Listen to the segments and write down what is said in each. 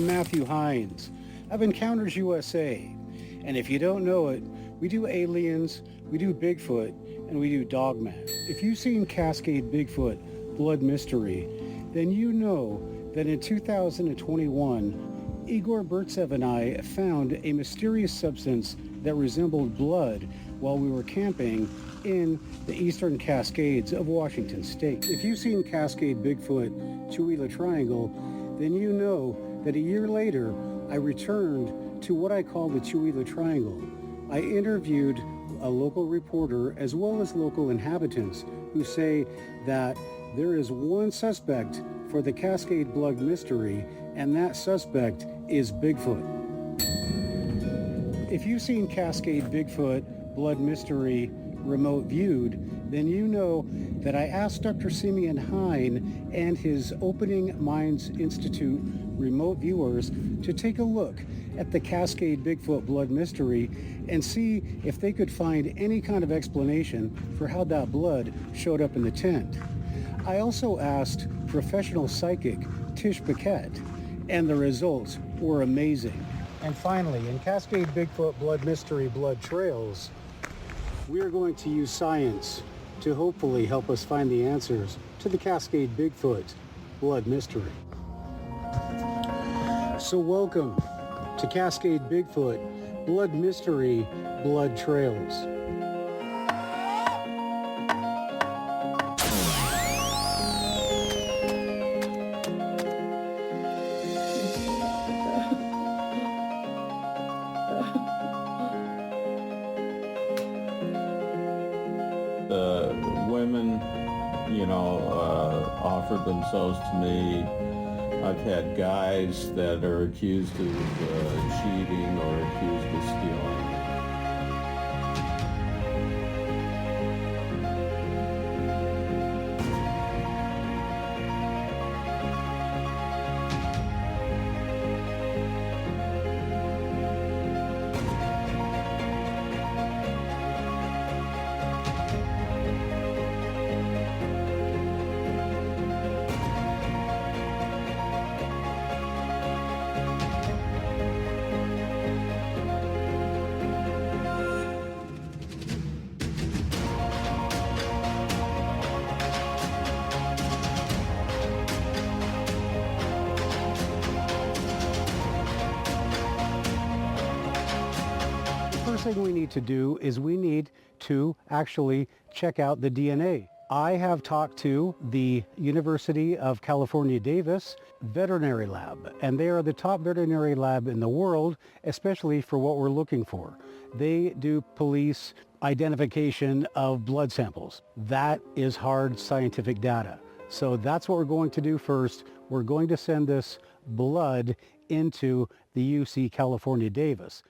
I'm Matthew Heines of Encounters USA. And if you don't know it, we do aliens, we do Bigfoot, and we do Dogman. If you've seen Cascade Bigfoot, Blood Mystery, then you know that in 2021, Igor Burtsev and I found a mysterious substance that resembled blood while we were camping in the eastern Cascades of Washington State. If you've seen Cascade Bigfoot, CHEWELAH Triangle, then you know that a year later, I returned to what I call the CHEWELAH Triangle. I interviewed a local reporter as well as local inhabitants who say that there is one suspect for the Cascade Blood Mystery, and that suspect is Bigfoot. If you've seen Cascade Bigfoot, Blood Mystery, remote viewed, then you know that I asked Dr. Simeon Hein and his Opening Minds Institute remote viewers to take a look at the Cascade Bigfoot Blood Mystery and see if they could find any kind of explanation for how that blood showed up in the tent. I also asked professional psychic Tish Paquette, and the results were amazing. And finally, in Cascade Bigfoot Blood Mystery Blood Trails, we are going to use science to hopefully help us find the answers to the Cascade Bigfoot Blood Mystery. So welcome to Cascade Bigfoot Blood Mystery Blood Trails. Women, offered themselves to me. I've had guys that are accused of cheating or accused of stealing. First thing we need to do is we need to actually check out the DNA. I have talked to the University of California, Davis veterinary lab, and they are the top veterinary lab in the world, especially for what we're looking for. They do police identification of blood samples. That is hard scientific data. So that's what we're going to do first. We're going to send this blood into the UC California, Davis.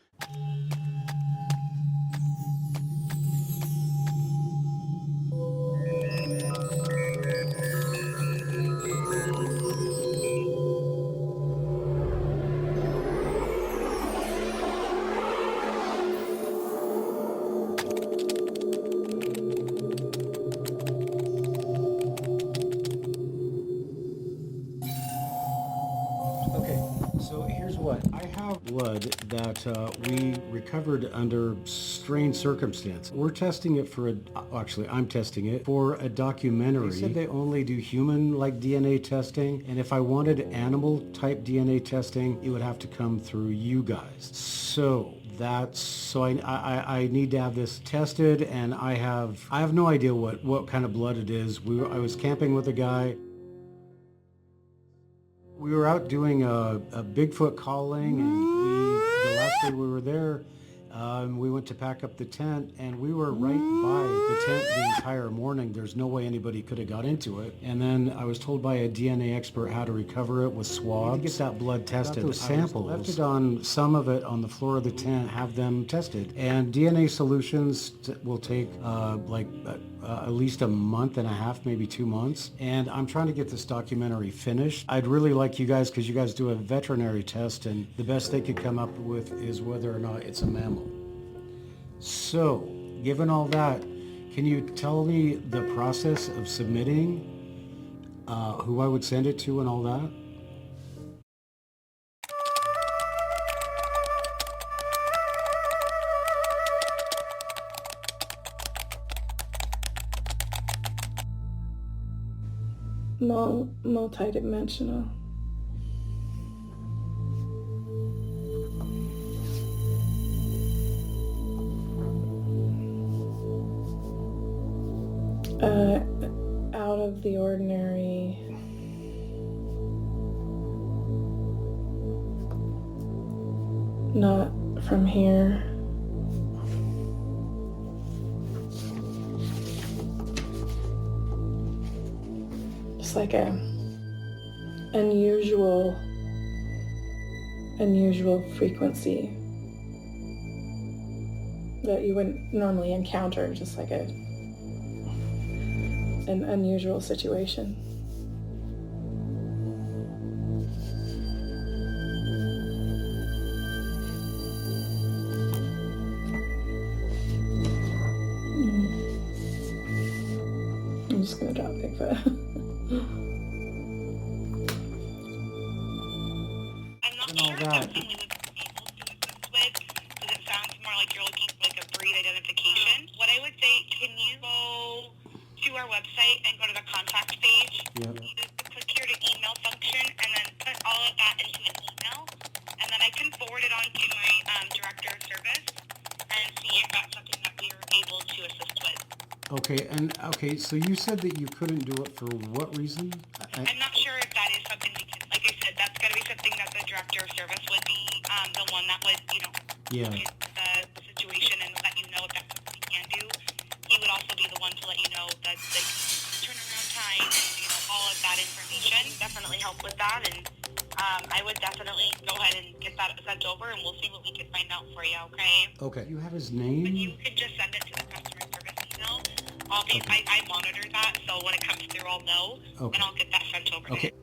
So here's what, I have blood that we recovered under strange circumstance. We're testing it for I'm testing it for a documentary. They said they only do human DNA testing, and if I wanted animal type DNA testing, it would have to come through you guys. So I need to have this tested, and I have no idea what kind of blood it is. I was camping with a guy. We were out doing a Bigfoot calling, and the last day we were there, we went to pack up the tent, and we were right by the tent the entire morning. There's no way anybody could have got into it. And then I was told by a DNA expert how to recover it with swabs. To get that blood tested. Those samples. Left it on some of it on the floor of the tent, have them tested. And DNA solutions will take at least a month and a half, maybe 2 months. And I'm trying to get this documentary finished. I'd really like you guys, because you guys do a veterinary test, and the best they could come up with is whether or not it's a mammal. So, given all that, can you tell me the process of submitting, who I would send it to and all that? Multi-dimensional. Out of the ordinary. Not from here. Just like a unusual frequency that you wouldn't normally encounter, just like an unusual situation. I'm just gonna drop Bigfoot. I'm not sure if that's something we would be able to assist with, because it sounds more like you're looking for like a breed identification. What I would say, can you go to our website and go to the contact page? Yep. Use the click here to email function, and then put all of that into an email, and then I can forward it on to my director of service and see if that's something that we are able to assist with. Okay, so you said that you couldn't do it for what reason? I'm not sure if that is something we can, like I said, that's got to be something that the director of service would be the one that would, Yeah. look at the situation and let you know if that's something we can do. He would also be the one to let you know that the turnaround time, all of that information. Definitely help with that, and I would definitely go ahead and get that sent over, and we'll see what we can find out for you, okay? Okay. You have his But name? you could just send it to the customer service email. I monitor that, so when it comes through, I'll know, Okay. and I'll get that sent over to Okay. him.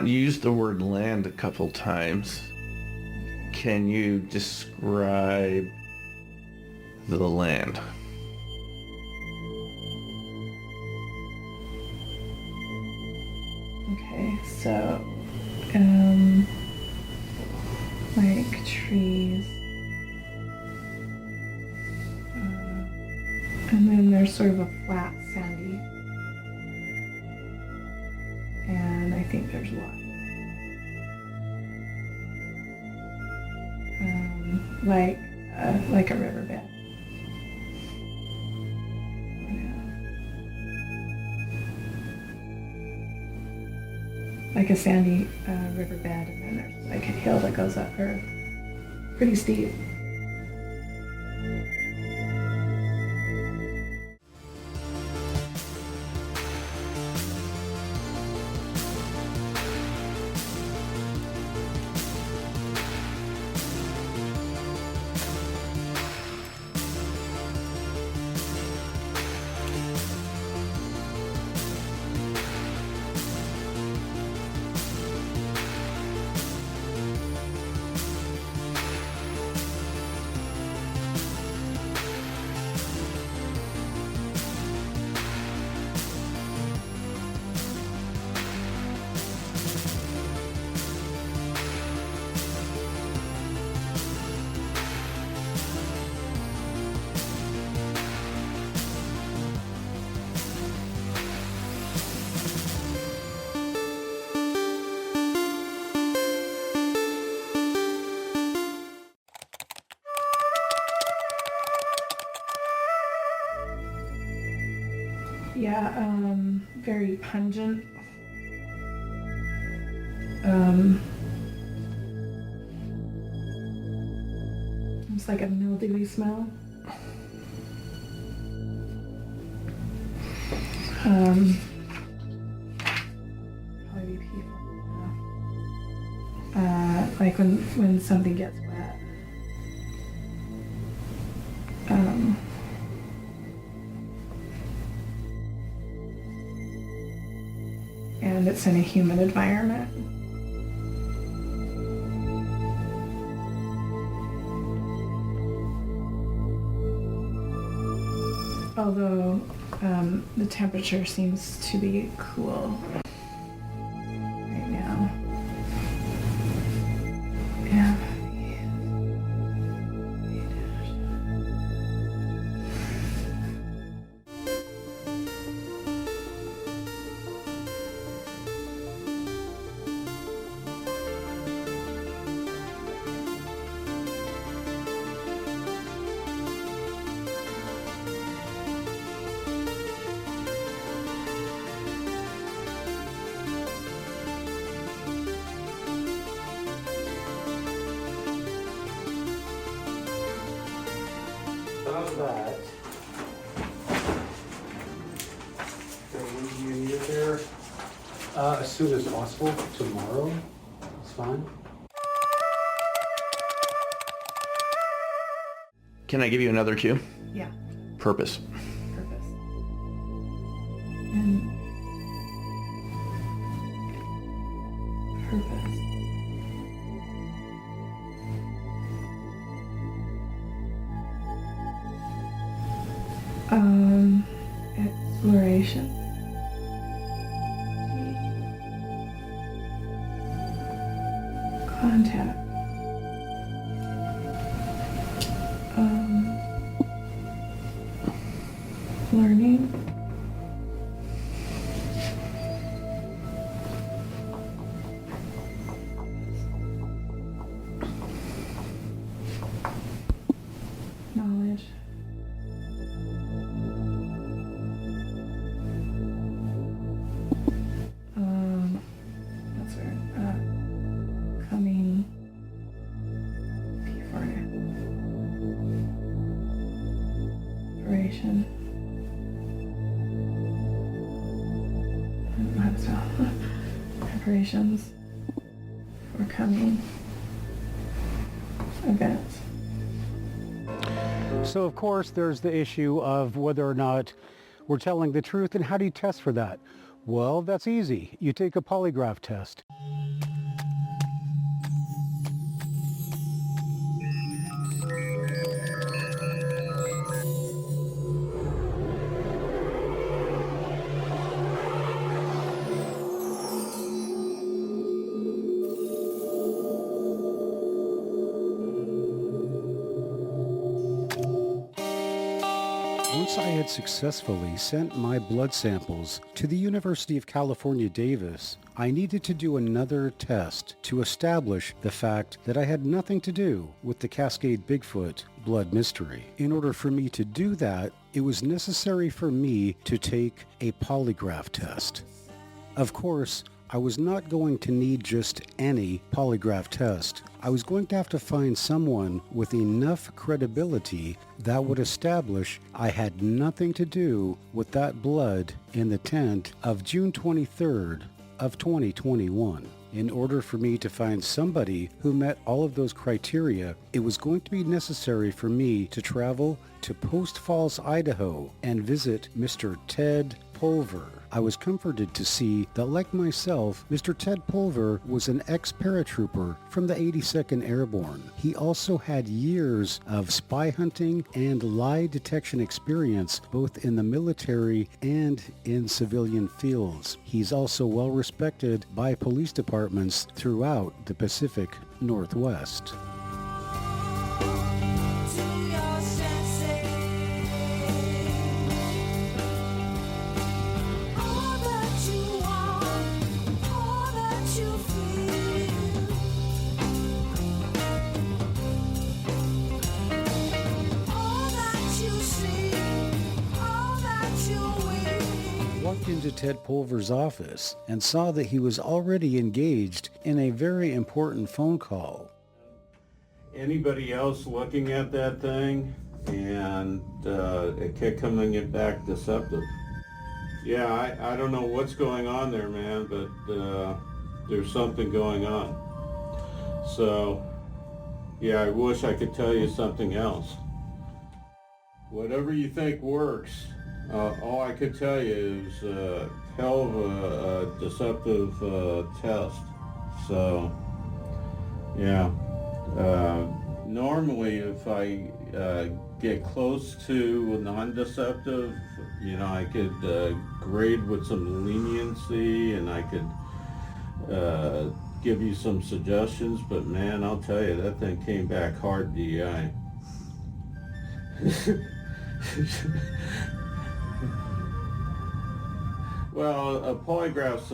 You used the word land a couple times. Can you describe the land? Okay, so, like trees, and then there's sort of a flat, sandy, and I think there's water. Like a riverbed. Like a sandy riverbed, and then there's like a hill that goes up her. Pretty steep. Yeah, very pungent It's like a mildewy smell. Probably be people. Like when something gets wet. And it's in a humid environment. Although the temperature seems to be cool right now. Yeah. How's that? When do you need it there? As soon as possible. Tomorrow. It's fine. Can I give you another cue? Yeah. Purpose. Purpose. And purpose. Exploration. Contact. Learning. Knowledge. That's right. Coming. P4. Preparation. Preparations for coming events. So of course there's the issue of whether or not we're telling the truth, and how do you test for that? Well, that's easy. You take a polygraph test. Once I had successfully sent my blood samples to the University of California, Davis, I needed to do another test to establish the fact that I had nothing to do with the Cascade Bigfoot blood mystery. In order for me to do that, it was necessary for me to take a polygraph test. Of course, I was not going to need just any polygraph test. I was going to have to find someone with enough credibility that would establish I had nothing to do with that blood in the tent of June 23rd of 2021. In order for me to find somebody who met all of those criteria, it was going to be necessary for me to travel to Post Falls, Idaho and visit Mr. Ted Pulver. I was comforted to see that, like myself, Mr. Ted Pulver was an ex-paratrooper from the 82nd Airborne. He also had years of spy hunting and lie detection experience both in the military and in civilian fields. He's also well respected by police departments throughout the Pacific Northwest. into Ted Pulver's office and saw that he was already engaged in a very important phone call. Anybody else looking at that thing? And it kept coming back deceptive. Yeah, I don't know what's going on there, man, but there's something going on. So, yeah, I wish I could tell you something else. Whatever you think works. All I could tell you is a hell of a deceptive test. So, yeah. Normally, if I get close to non-deceptive, you know, I could grade with some leniency, and I could give you some suggestions, but man, I'll tell you, that thing came back hard DI. Well, a polygraph's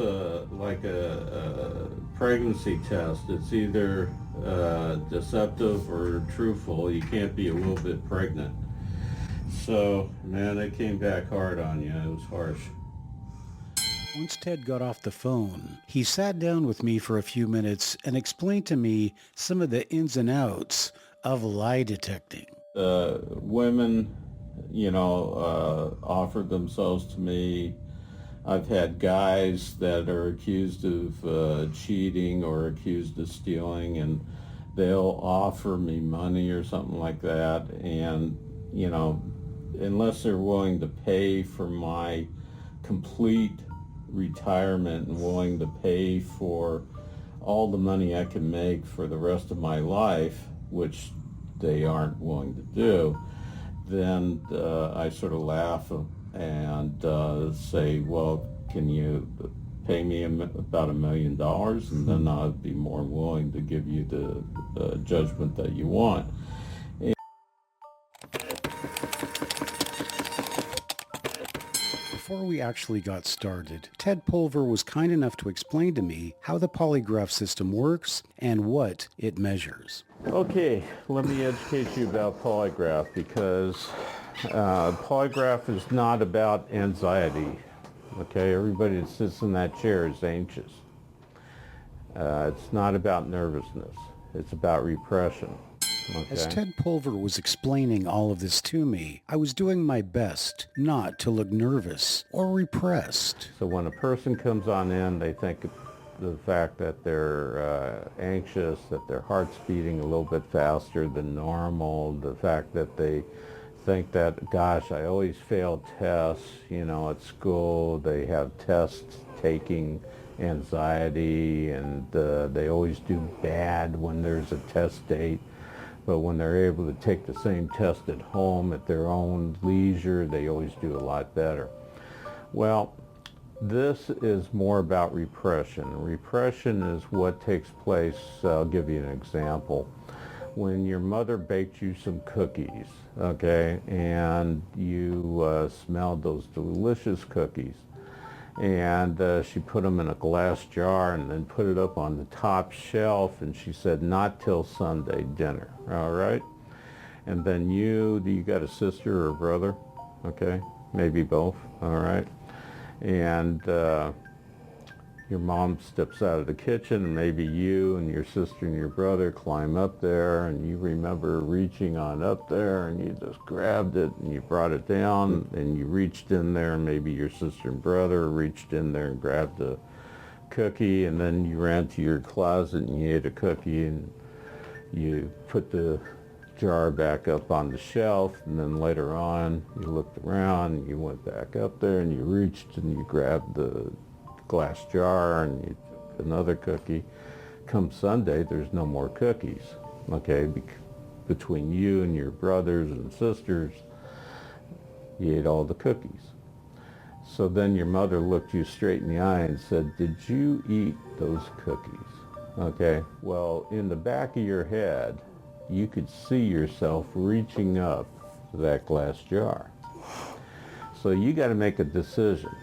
like a pregnancy test. It's either deceptive or truthful. You can't be a little bit pregnant. So, man, it came back hard on you. It was harsh. Once Ted got off the phone, he sat down with me for a few minutes and explained to me some of the ins and outs of lie detecting. Women, you know, offered themselves to me. I've had guys that are accused of cheating or accused of stealing, and they'll offer me money or something like that. And, you know, unless they're willing to pay for my complete retirement and willing to pay for all the money I can make for the rest of my life, which they aren't willing to do, then I sort of laugh and say, well, can you pay me about $1 million, and then I'd be more willing to give you the judgment that you want. Before we actually got started, Ted Pulver was kind enough to explain to me how the polygraph system works and what it measures. Okay, let me educate you about polygraph, because polygraph is not about anxiety. Okay, everybody that sits in that chair is anxious. It's not about nervousness. It's about repression. Okay. As Ted Pulver was explaining all of this to me, I was doing my best not to look nervous or repressed. So when a person comes on in, they think of the fact that they're anxious, that their heart's beating a little bit faster than normal, the fact that they think that, gosh, I always fail tests, you know, at school. They have tests taking anxiety, and they always do bad when there's a test date. But when they're able to take the same test at home at their own leisure, they always do a lot better. Well, this is more about repression. Repression is what takes place. I'll give you an example. When your mother baked you some cookies, okay, and you smelled those delicious cookies, and she put them in a glass jar and then put it up on the top shelf, and she said, not till Sunday dinner, all right? And then you got a sister or a brother, okay, maybe both, all right? And your mom steps out of the kitchen, and maybe you and your sister and your brother climb up there, and you remember reaching on up there, and you just grabbed it and you brought it down, and you reached in there, and maybe your sister and brother reached in there and grabbed a cookie, and then you ran to your closet and you ate a cookie, and you put the jar back up on the shelf, and then later on you looked around and you went back up there and you reached and you grabbed the glass jar and you took another cookie. Come Sunday, there's no more cookies, okay? Between you and your brothers and sisters, you ate all the cookies. So then your mother looked you straight in the eye and said, did you eat those cookies? Okay, well, in the back of your head, you could see yourself reaching up to that glass jar. So you got to make a decision,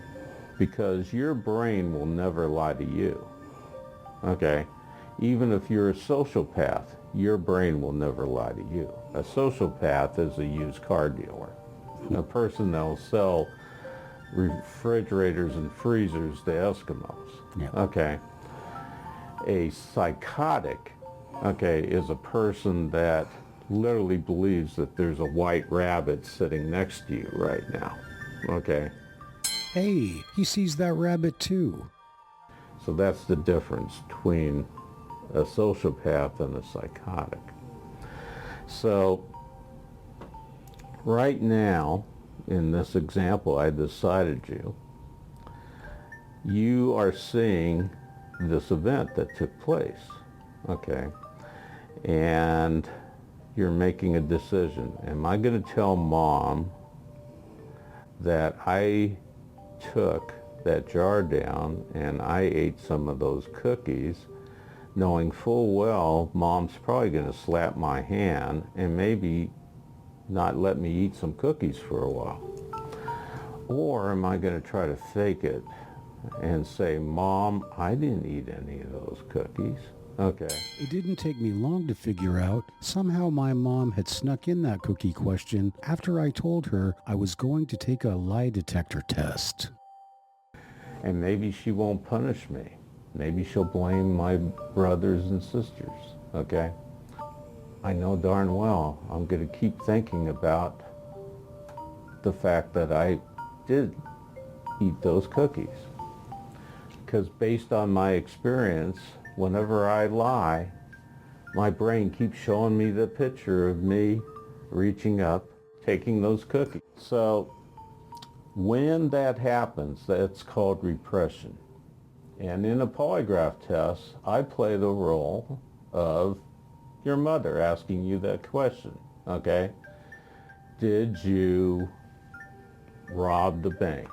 because your brain will never lie to you, okay? Even if you're a sociopath, your brain will never lie to you. A sociopath is a used car dealer, a person that will sell refrigerators and freezers to Eskimos. Yeah. Okay. A psychotic, okay, is a person that literally believes that there's a white rabbit sitting next to you right now. Okay. Hey, he sees that rabbit too. So that's the difference between a sociopath and a psychotic. So right now, in this example I decided you are seeing this event that took place, okay? And you're making a decision. Am I going to tell Mom that I took that jar down and I ate some of those cookies, knowing full well Mom's probably going to slap my hand and maybe not let me eat some cookies for a while? Or am I going to try to fake it and say, Mom, I didn't eat any of those cookies? Okay. It didn't take me long to figure out somehow my mom had snuck in that cookie question after I told her I was going to take a lie detector test. And maybe she won't punish me. Maybe she'll blame my brothers and sisters, okay? I know darn well I'm going to keep thinking about the fact that I did eat those cookies. Because based on my experience, whenever I lie, my brain keeps showing me the picture of me reaching up, taking those cookies. So when that happens, that's called repression. And in a polygraph test, I play the role of your mother asking you that question, okay? Did you rob the bank?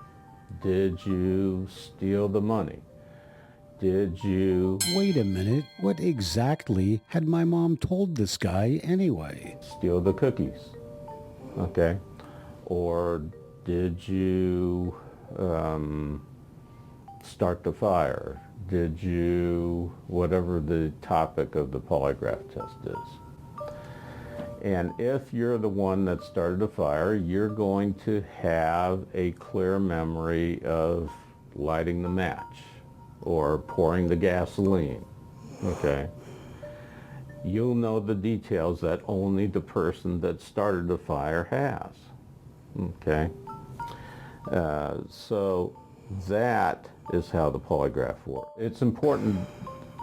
Did you steal the money? Did you Wait a minute, what exactly had my mom told this guy anyway? steal the cookies? Okay. Or did you start the fire? Did you, whatever the topic of the polygraph test is. And if you're the one that started the fire, you're going to have a clear memory of lighting the match or pouring the gasoline, okay? You'll know the details that only the person that started the fire has, okay? So that is how the polygraph works. It's important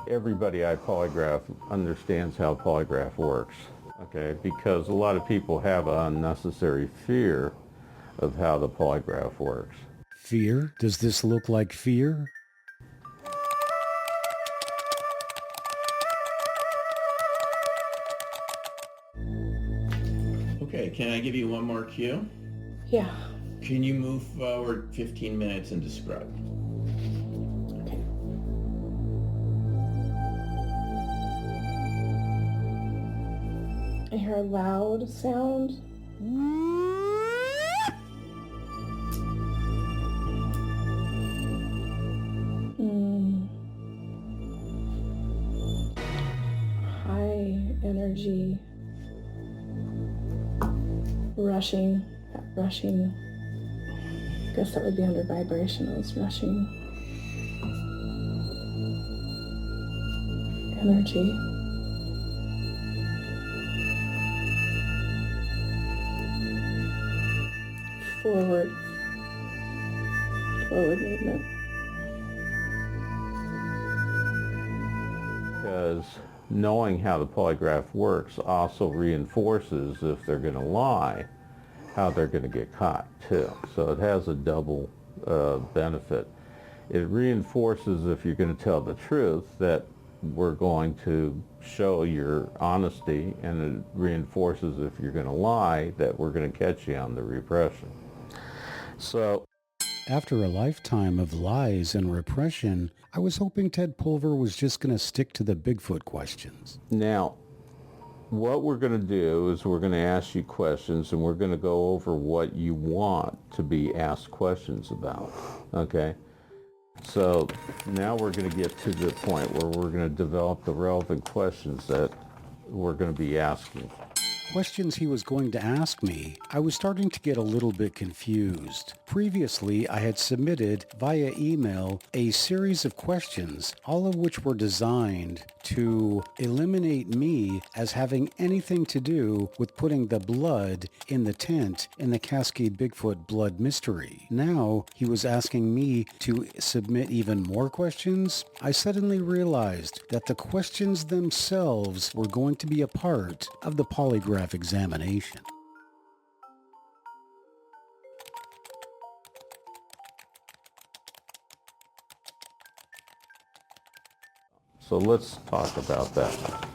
everybody I polygraph understands how polygraph works, okay? Because a lot of people have an unnecessary fear of how the polygraph works. Fear? Does this look like fear? Okay, can I give you one more cue? Yeah. Can you move forward 15 minutes and describe? Okay. I hear a loud sound. High energy. Rushing. I guess that would be under vibrationals. Rushing. Energy. Forward movement. Because knowing how the polygraph works also reinforces, if they're going to lie, how they're going to get caught too. So it has a double benefit. It reinforces, if you're going to tell the truth, that we're going to show your honesty, and it reinforces, if you're going to lie, that we're going to catch you on the repression. So After a lifetime of lies and repression, I was hoping Ted Pulver was just going to stick to the Bigfoot questions. now, what we're going to do is we're going to ask you questions, and we're going to go over what you want to be asked questions about, okay? So now we're going to get to the point where we're going to develop the relevant questions that we're going to be asking. questions he was going to ask me, I was starting to get a little bit confused. Previously, I had submitted via email a series of questions, all of which were designed to eliminate me as having anything to do with putting the blood in the tent in the Cascade Bigfoot blood mystery. Now, he was asking me to submit even more questions. I suddenly realized that the questions themselves were going to be a part of the polygraph examination. So let's talk about that.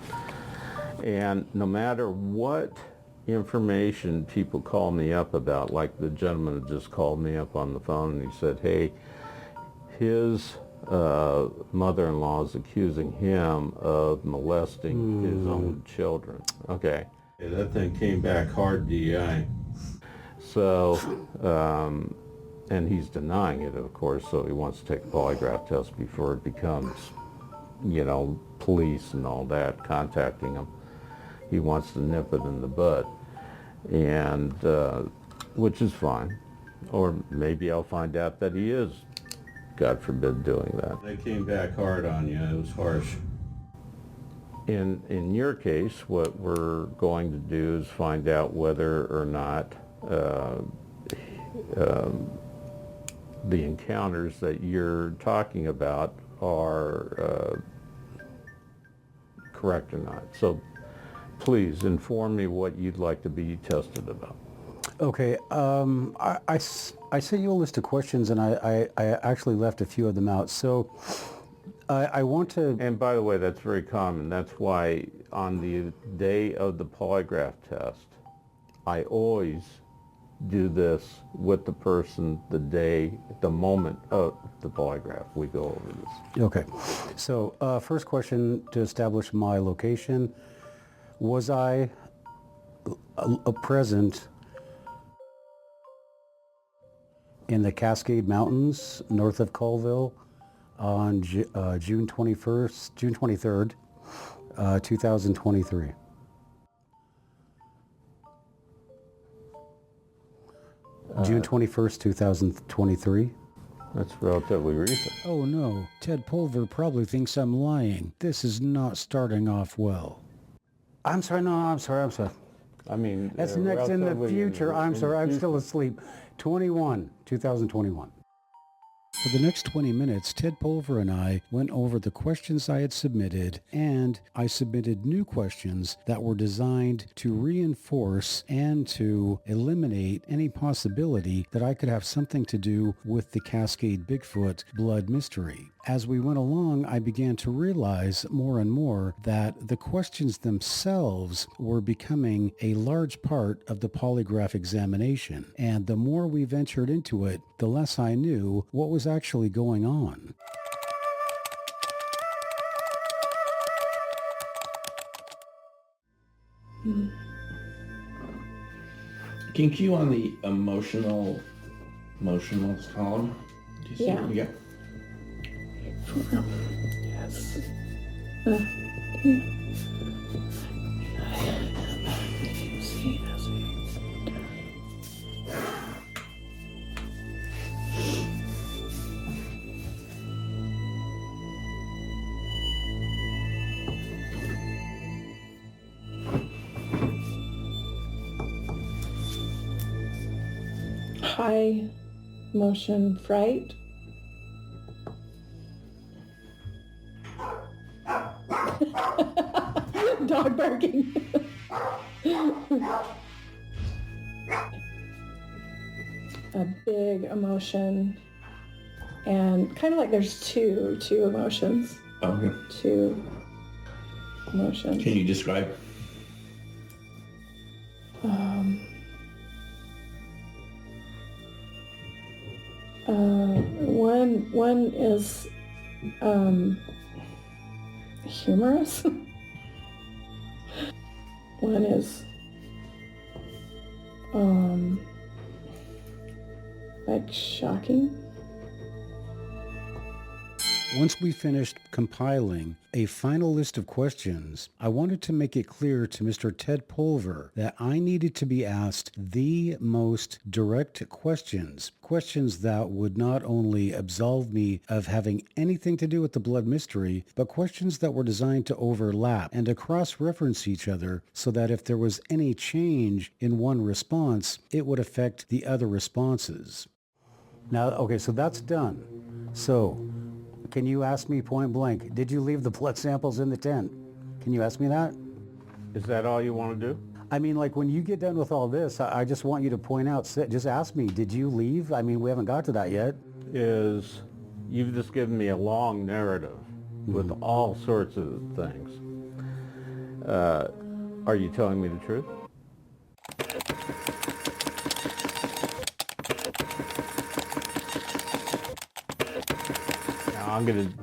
And no matter what information people call me up about, like the gentleman that just called me up on the phone and he said, hey, his mother-in-law is accusing him of molesting his own children. Okay. That thing came back hard DI. So, and he's denying it, of course, so he wants to take a polygraph test before it becomes, you know, police and all that contacting him. He wants to nip it in the bud, and which is fine. Or maybe I'll find out that he is, God forbid, doing that. They came back hard on you. It was harsh. In your case, what we're going to do is find out whether or not the encounters that you're talking about are correct or not. So please inform me what you'd like to be tested about. Okay, I sent you a list of questions, and I actually left a few of them out. So I want to... And by the way, that's very common. That's why on the day of the polygraph test, I always do this with the person the moment of the polygraph. We go over this. Okay, so first question to establish my location. Was I present in the Cascade Mountains north of Colville on June 23rd, 2023? June 21st, 2023. That's relatively recent. Oh no, Ted Pulver probably thinks I'm lying. This is not starting off well. I'm sorry. I mean, That's next in the future. I'm sorry, I'm still asleep. 2021. For the next 20 minutes, Ted Pulver and I went over the questions I had submitted, and I submitted new questions that were designed to reinforce and to eliminate any possibility that I could have something to do with the Cascade Bigfoot blood mystery. As we went along, I began to realize more and more that the questions themselves were becoming a large part of the polygraph examination, and the more we ventured into it, the less I knew what was actually going on. Can you cue on the emotionals column? Do you see Yeah. what we got? Yes. High motion fright. Dog barking. A big emotion, and kind of like there's two emotions. Okay. Two emotions. Can you describe? One is humorous. One is like shocking. Once we finished compiling a final list of questions, I wanted to make it clear to Mr. Ted Pulver that I needed to be asked the most direct questions, questions that would not only absolve me of having anything to do with the blood mystery, but questions that were designed to overlap and to cross-reference each other so that if there was any change in one response, it would affect the other responses. Now, okay, so that's done. So, can you ask me point blank, did you leave the blood samples in the tent? Can you ask me that? Is that all you want to do? I mean, like when you get done with all this, I just want you to point out, just ask me, did you leave? I mean, we haven't got to that yet. You've just given me a long narrative with all sorts of things. Are you telling me the truth? I'm going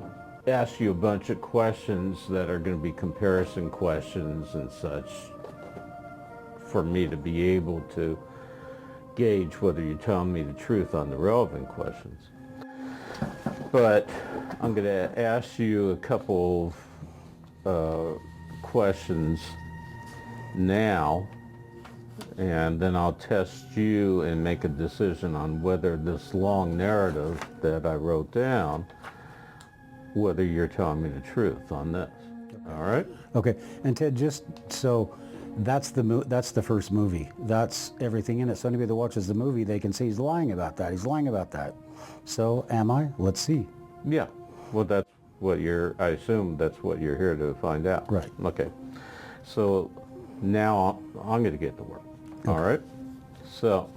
to ask you a bunch of questions that are going to be comparison questions and such for me to be able to gauge whether you're telling me the truth on the relevant questions. But I'm going to ask you a couple of questions now, and then I'll test you and make a decision on whether this long narrative that I wrote down, whether you're telling me the truth on this. All right? Okay, and Ted, just so that's the first movie. That's everything in it. So anybody that watches the movie, they can say he's lying about that. He's lying about that. So am I? Let's see. Yeah. Well, that's what I assume that's what you're here to find out. Right. Okay. So now I'm going to get to work. Okay. All right? So,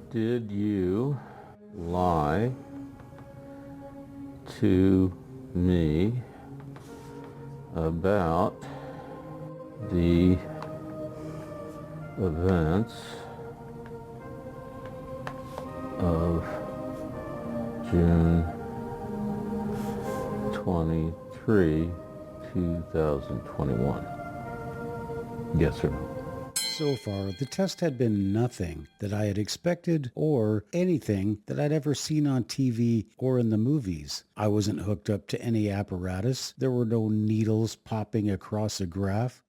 did you lie to me about the events of June 23, 2021? Yes or no? So far, the test had been nothing that I had expected or anything that I'd ever seen on TV or in the movies. I wasn't hooked up to any apparatus. There were no needles popping across a graph.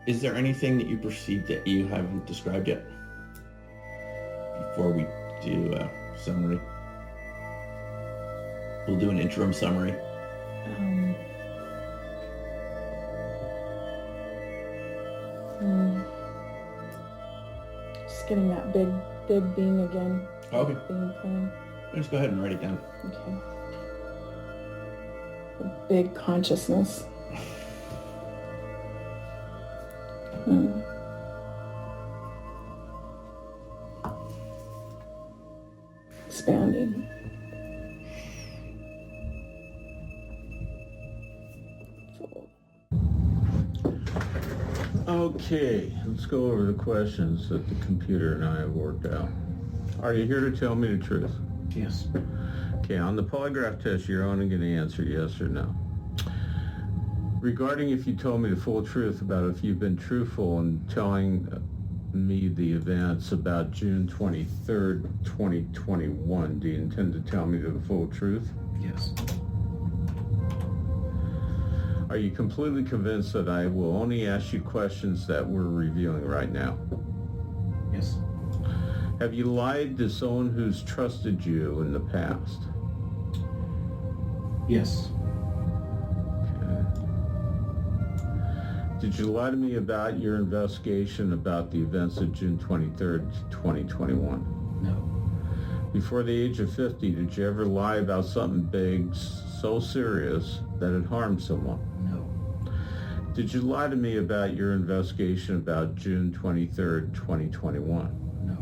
Is there anything that you perceive that you haven't described yet? Before we do a summary. We'll do an interim summary. Just getting that big being again. Okay. Being plan. Just go ahead and write it down. Okay. A big consciousness. Expanding. Okay, let's go over the questions that the computer and I have worked out. Are you here to tell me the truth? Yes. Okay, on the polygraph test, you're only going to answer yes or no. Regarding if you told me the full truth about if you've been truthful in telling me the events about June 23rd, 2021, do you intend to tell me the full truth? Yes. Are you completely convinced that I will only ask you questions that we're reviewing right now? Yes. Have you lied to someone who's trusted you in the past? Yes. Okay. Did you lie to me about your investigation about the events of June 23rd, 2021? No. Before the age of 50, did you ever lie about something big, so serious that it harmed someone? No. Did you lie to me about your investigation about June 23rd, 2021? No.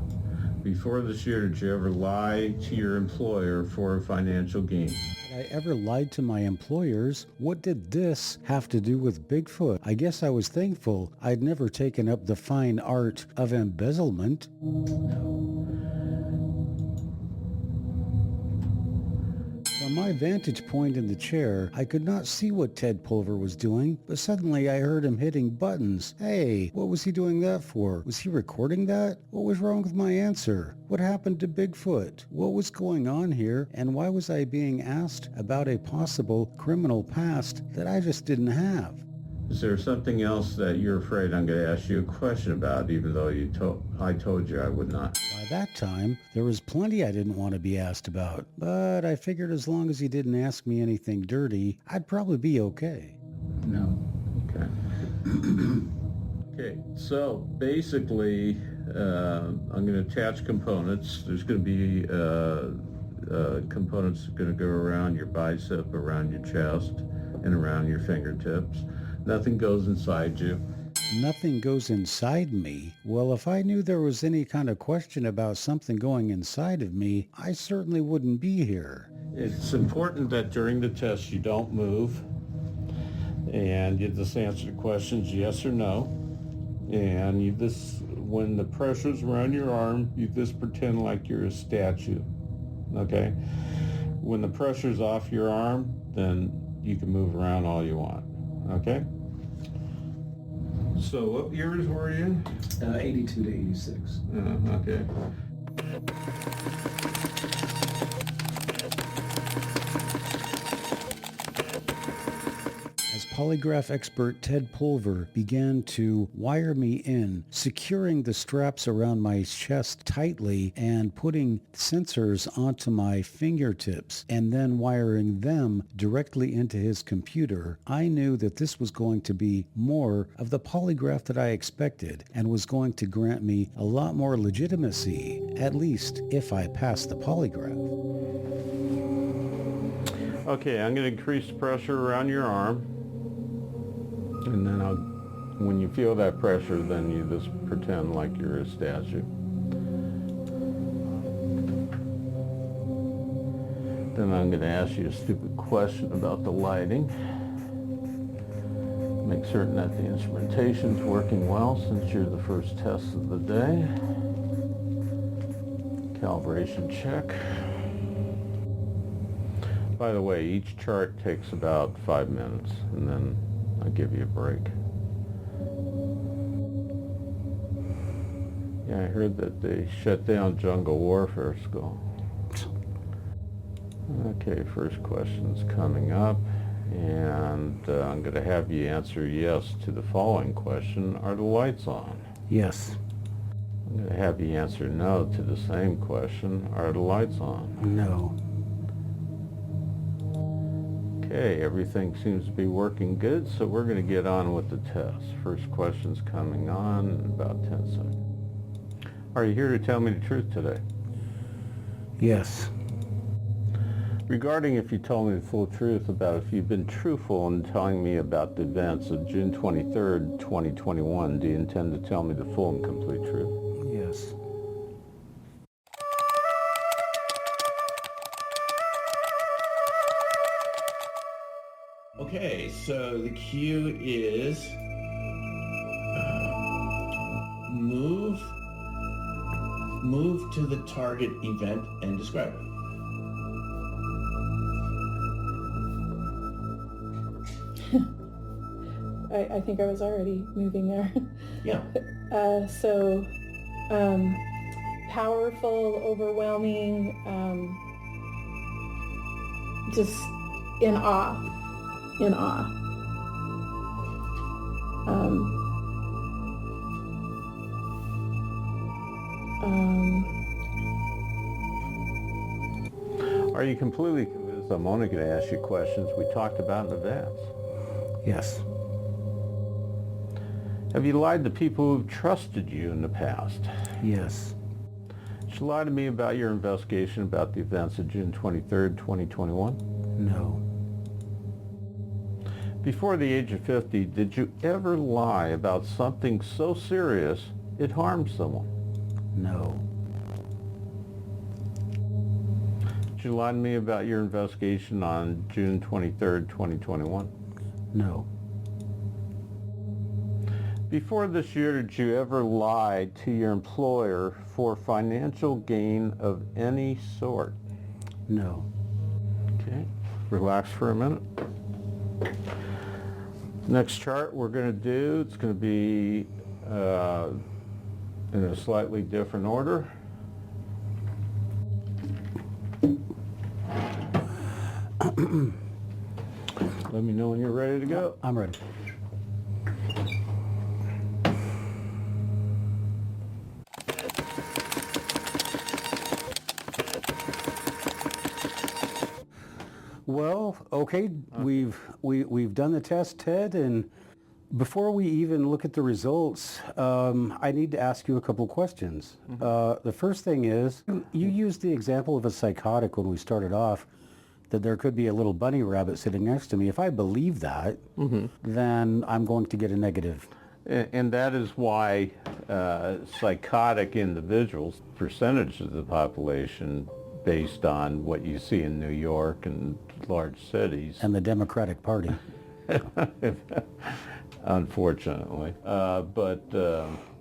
Before this year, did you ever lie to your employer for a financial gain? Had I ever lied to my employers? What did this have to do with Bigfoot? I guess I was thankful I'd never taken up the fine art of embezzlement. No. From From my vantage point in the chair, I could not see what Ted Pulver was doing, but suddenly I heard him hitting buttons. Hey, what was he doing that for? Was he recording that? What was wrong with my answer? What happened to Bigfoot? What was going on here, and why was I being asked about a possible criminal past that I just didn't have? Is there something else that you're afraid I'm going to ask you a question about, even though I told you I would not? By that time, there was plenty I didn't want to be asked about, but I figured as long as he didn't ask me anything dirty, I'd probably be okay. No. Okay. Okay, so basically, I'm going to attach components. There's going to be components that are going to go around your bicep, around your chest, and around your fingertips. Nothing goes inside you. Nothing goes inside me? Well, if I knew there was any kind of question about something going inside of me, I certainly wouldn't be here. It's important that during the test you don't move, and you just answer the questions yes or no. And you just, when the pressure's around your arm, you just pretend like you're a statue. Okay? When the pressure's off your arm, then you can move around all you want. Okay? So what years were you in? 82 to 86. Okay. As polygraph expert Ted Pulver began to wire me in, securing the straps around my chest tightly and putting sensors onto my fingertips and then wiring them directly into his computer, I knew that this was going to be more of the polygraph that I expected and was going to grant me a lot more legitimacy, at least if I passed the polygraph. Okay, I'm going to increase the pressure around your arm. And then when you feel that pressure, then you just pretend like you're a statue. Then I'm going to ask you a stupid question about the lighting. Make certain that the instrumentation's working well since you're the first test of the day. Calibration check. By the way, each chart takes about 5 minutes, and then I'll give you a break. Yeah, I heard that they shut down Jungle Warfare School. Okay, first question's coming up, and I'm going to have you answer yes to the following question. Are the lights on? Yes. I'm going to have you answer no to the same question. Are the lights on? No. Okay, everything seems to be working good, so we're going to get on with the test. First question's coming on in about 10 seconds. Are you here to tell me the truth today? Yes. Regarding if you told me the full truth about if you've been truthful in telling me about the events of June 23rd, 2021, do you intend to tell me the full and complete truth? Yes. Okay, so the cue is move to the target event and describe it. I think I was already moving there. Yeah. Powerful, overwhelming, just in awe. Are you completely convinced I'm only going to ask you questions we talked about in advance? Yes. Have you lied to people who've trusted you in the past? Yes. Did you lie to me about your investigation about the events of June 23rd, 2021? No. Before the age of 50, did you ever lie about something so serious it harmed someone? No. Did you lie to me about your investigation on June 23rd, 2021? No. Before this year, did you ever lie to your employer for financial gain of any sort? No. Okay. Okay, relax for a minute. Next chart we're going to do, it's going to be in a slightly different order. Let me know when you're ready to go. I'm ready. Well, okay, we've done the test, Ted, and before we even look at the results, I need to ask you a couple questions. The first thing is, you used the example of a psychotic when we started off, that there could be a little bunny rabbit sitting next to me. If I believe that, then I'm going to get a negative. And that is why psychotic individuals, percentage of the population based on what you see in New York and large cities. And the Democratic Party. Unfortunately.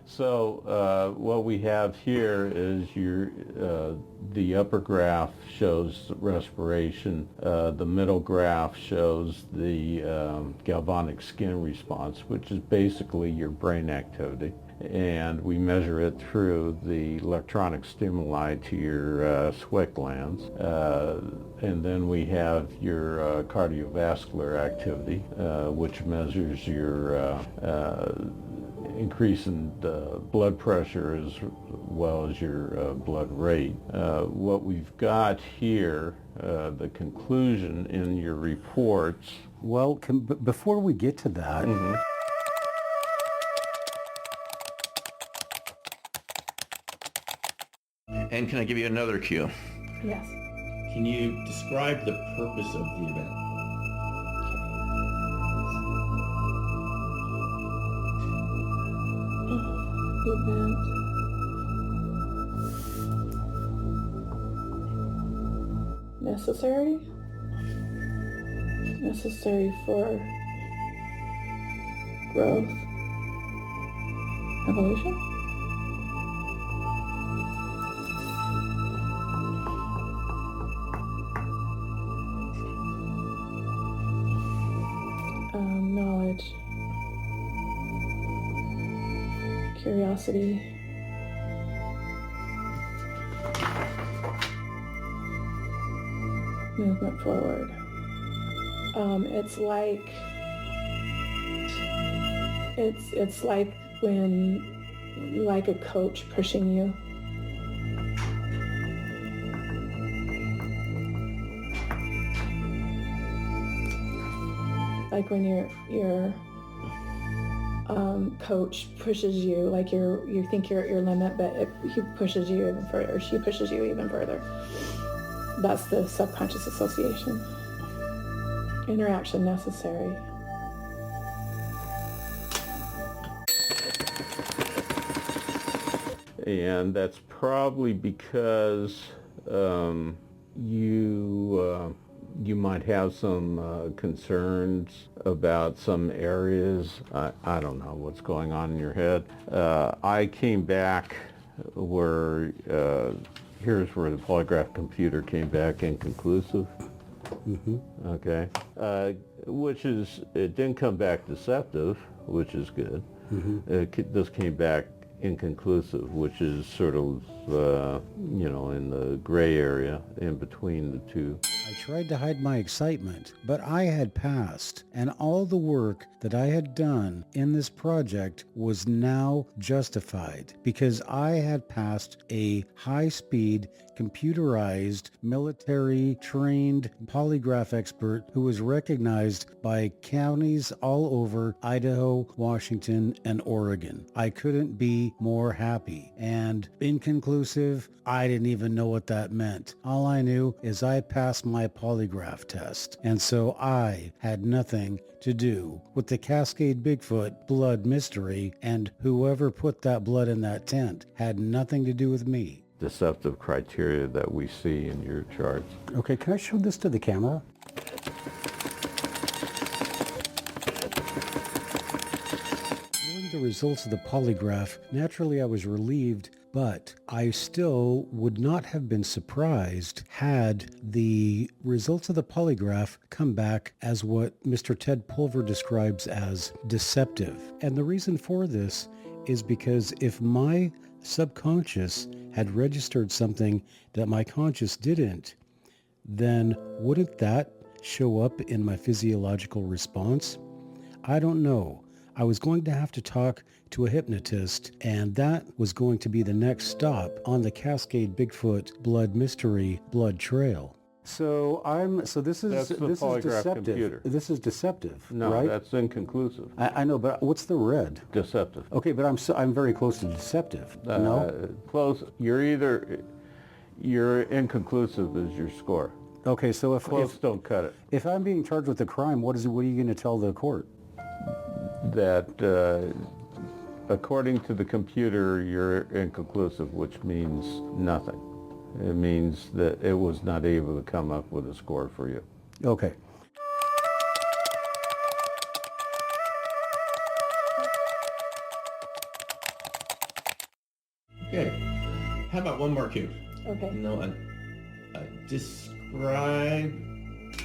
So what we have here is the upper graph shows respiration. The middle graph shows the galvanic skin response, which is basically your brain activity. And we measure it through the electronic stimuli to your sweat glands. And then we have your cardiovascular activity, which measures your increase in blood pressure as well as your blood rate. What we've got here, the conclusion in your reports. Well, before we get to that, And can I give you another cue? Yes. Can you describe the purpose of the event? Necessary for growth, evolution. Knowledge, curiosity, movement forward. It's like when, like a coach pushing you. Like when your coach pushes you, like you think you're at your limit, but he pushes you even further, or she pushes you even further. That's the subconscious association. Interaction necessary. And that's probably because you might have some concerns about some areas. I don't know what's going on in your head. I came back where, here's where the polygraph computer came back inconclusive. Okay. Which is, it didn't come back deceptive, which is good. This came back inconclusive, which is sort of, in the gray area in between the two. I tried to hide my excitement, but I had passed, and all the work that I had done in this project was now justified because I had passed a high-speed, computerized, military-trained polygraph expert who was recognized by counties all over Idaho, Washington, and Oregon. I couldn't be more happy. And inconclusive, I didn't even know what that meant. All I knew is I passed my polygraph test, and so I had nothing to do with the Cascade Bigfoot blood mystery, and whoever put that blood in that tent had nothing to do with me. Deceptive criteria that we see in your charts. Okay, can I show this to the camera? Knowing the results of the polygraph, naturally I was relieved But I still would not have been surprised had the results of the polygraph come back as what Mr. Ted Pulver describes as deceptive. And the reason for this is because if my subconscious had registered something that my conscious didn't, then wouldn't that show up in my physiological response? I don't know. I was going to have to talk to a hypnotist, and that was going to be the next stop on the Cascade Bigfoot blood mystery blood trail. So this is That's the this is polygraph deceptive. computer. This is deceptive, No, right? that's inconclusive. I know, but what's the red? Deceptive. Okay, but I'm very close to deceptive. No? Close. You're inconclusive is your score. Okay, so Close don't cut it. if I'm being charged with a crime, what are you going to tell the court? That according to the computer, you're inconclusive, which means nothing. It means that it was not able to come up with a score for you. Okay. Okay. How about one more cue? Okay. No, describe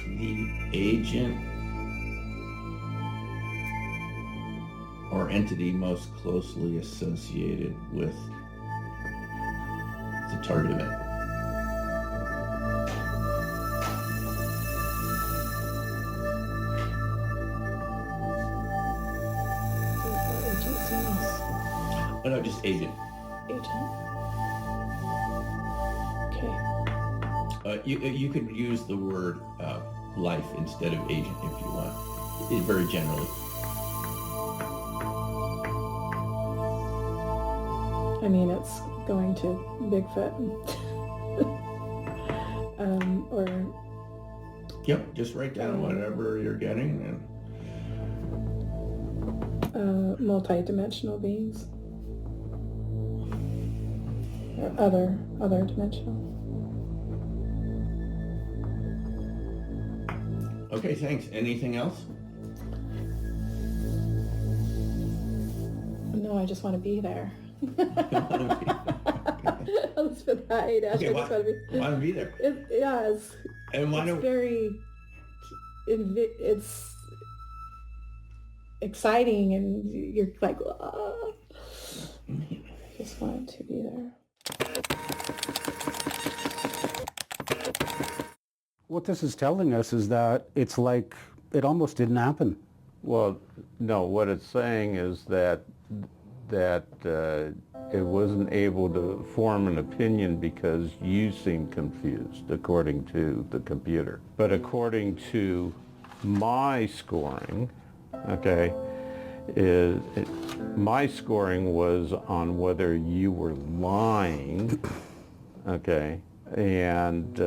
the agent or entity most closely associated with the target event. Oh, no, just agent. Agent. Okay. You could use the word life instead of agent if you want. Very generally. I mean, it's going to Bigfoot. Or Yep, just write down whatever you're getting and multi-dimensional beings. Or other dimensional. okay, thanks. Anything else? No, I just want to be there. Elizabeth Hyde. Okay, I just want to be. want to be there. And why don't it's exciting, and you're like, ah. I just wanted to be there. What this is telling us is that it's like it almost didn't happen. Well, no, what it's saying is that it wasn't able to form an opinion because you seemed confused, according to the computer. But according to my scoring, okay, my scoring was on whether you were lying, okay, and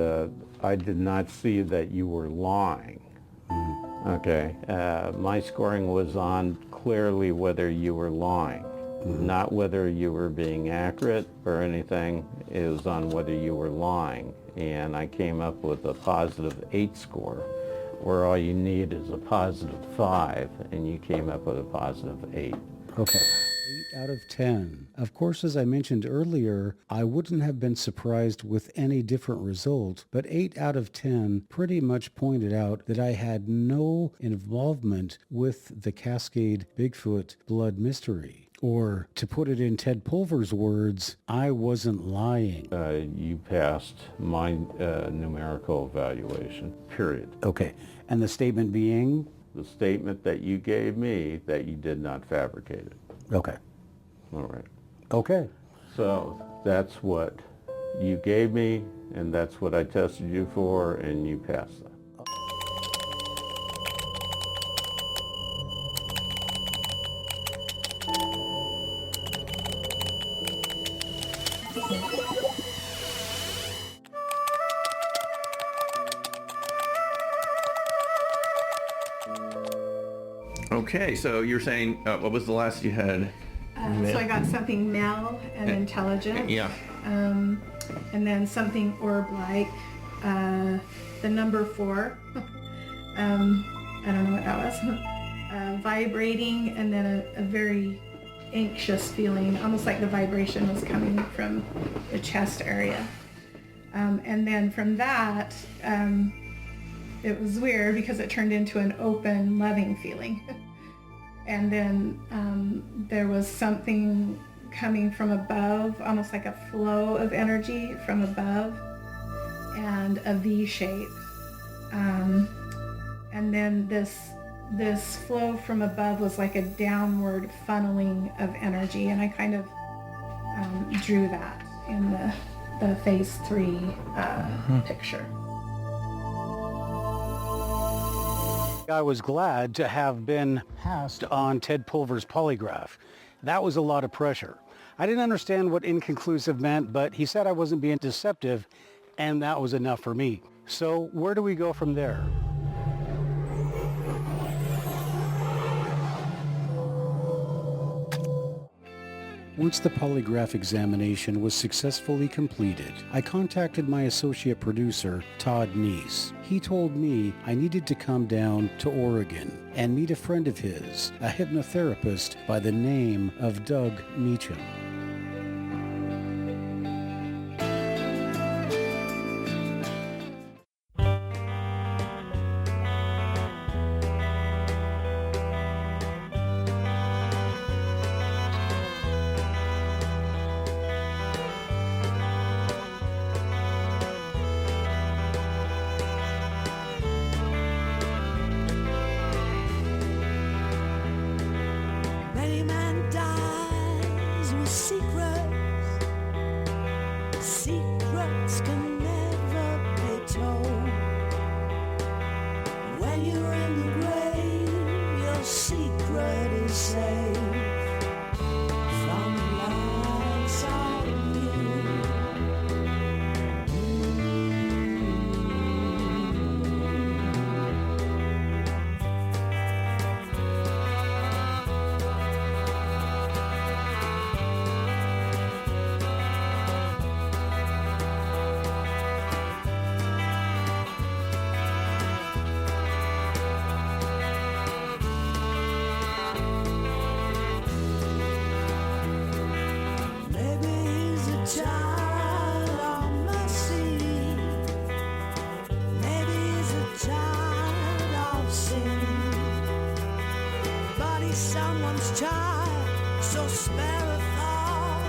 I did not see that you were lying. Okay, my scoring was on clearly whether you were lying, not whether you were being accurate or anything. It was on whether you were lying, and I came up with a positive 8 score, where all you need is a positive 5, and you came up with a positive 8. Okay. 8 out of 10. Of course, as I mentioned earlier, I wouldn't have been surprised with any different result, but 8 out of 10 pretty much pointed out that I had no involvement with the Cascade Bigfoot blood mystery. Or, to put it in Ted Pulver's words, I wasn't lying. You passed my numerical evaluation, period. Okay. And the statement being? The statement that you gave me that you did not fabricate it. Okay. All right. Okay. So that's what you gave me, and that's what I tested you for, and you passed that. Okay, so you're saying, what was the last you had? So I got something male and intelligent. Yeah. And then something orb-like, the number 4. I don't know what that was. Vibrating, and then a very anxious feeling, almost like the vibration was coming from the chest area. And then from that, it was weird because it turned into an open, loving feeling. And then there was something coming from above, almost like a flow of energy from above, and a V shape. And then this flow from above was like a downward funneling of energy, and I kind of drew that in the phase 3 picture. I was glad to have been passed on Ted Pulver's polygraph. That was a lot of pressure. I didn't understand what inconclusive meant, but he said I wasn't being deceptive, and that was enough for me. So where do we go from there? Once the polygraph examination was successfully completed, I contacted my associate producer, Todd Neese. He told me I needed to come down to Oregon and meet a friend of his, a hypnotherapist by the name of Doug Meacham. Many man dies with secrets. Secrets can never be told. When you're in the grave, your secret is safe from the lights on you. Maybe he's a child of mercy. Maybe he's a child of sin. But he's someone's child, so spare a thought.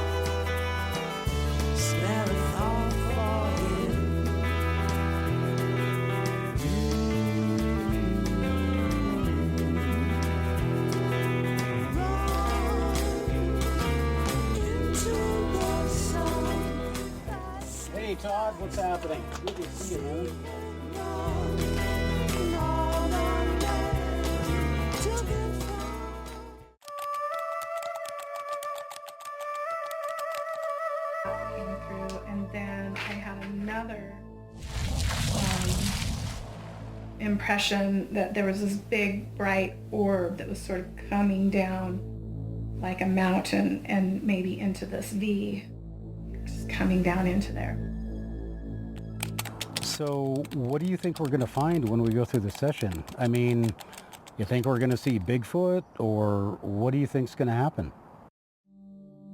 Spare a thought for him. Hey Todd, what's happening? Good to see you, man. Came through, and then I had another impression that there was this big bright orb that was sort of coming down like a mountain and maybe into this V, just coming down into there. So what do you think we're going to find when we go through the session? I mean, you think we're going to see Bigfoot, or what do you think's going to happen?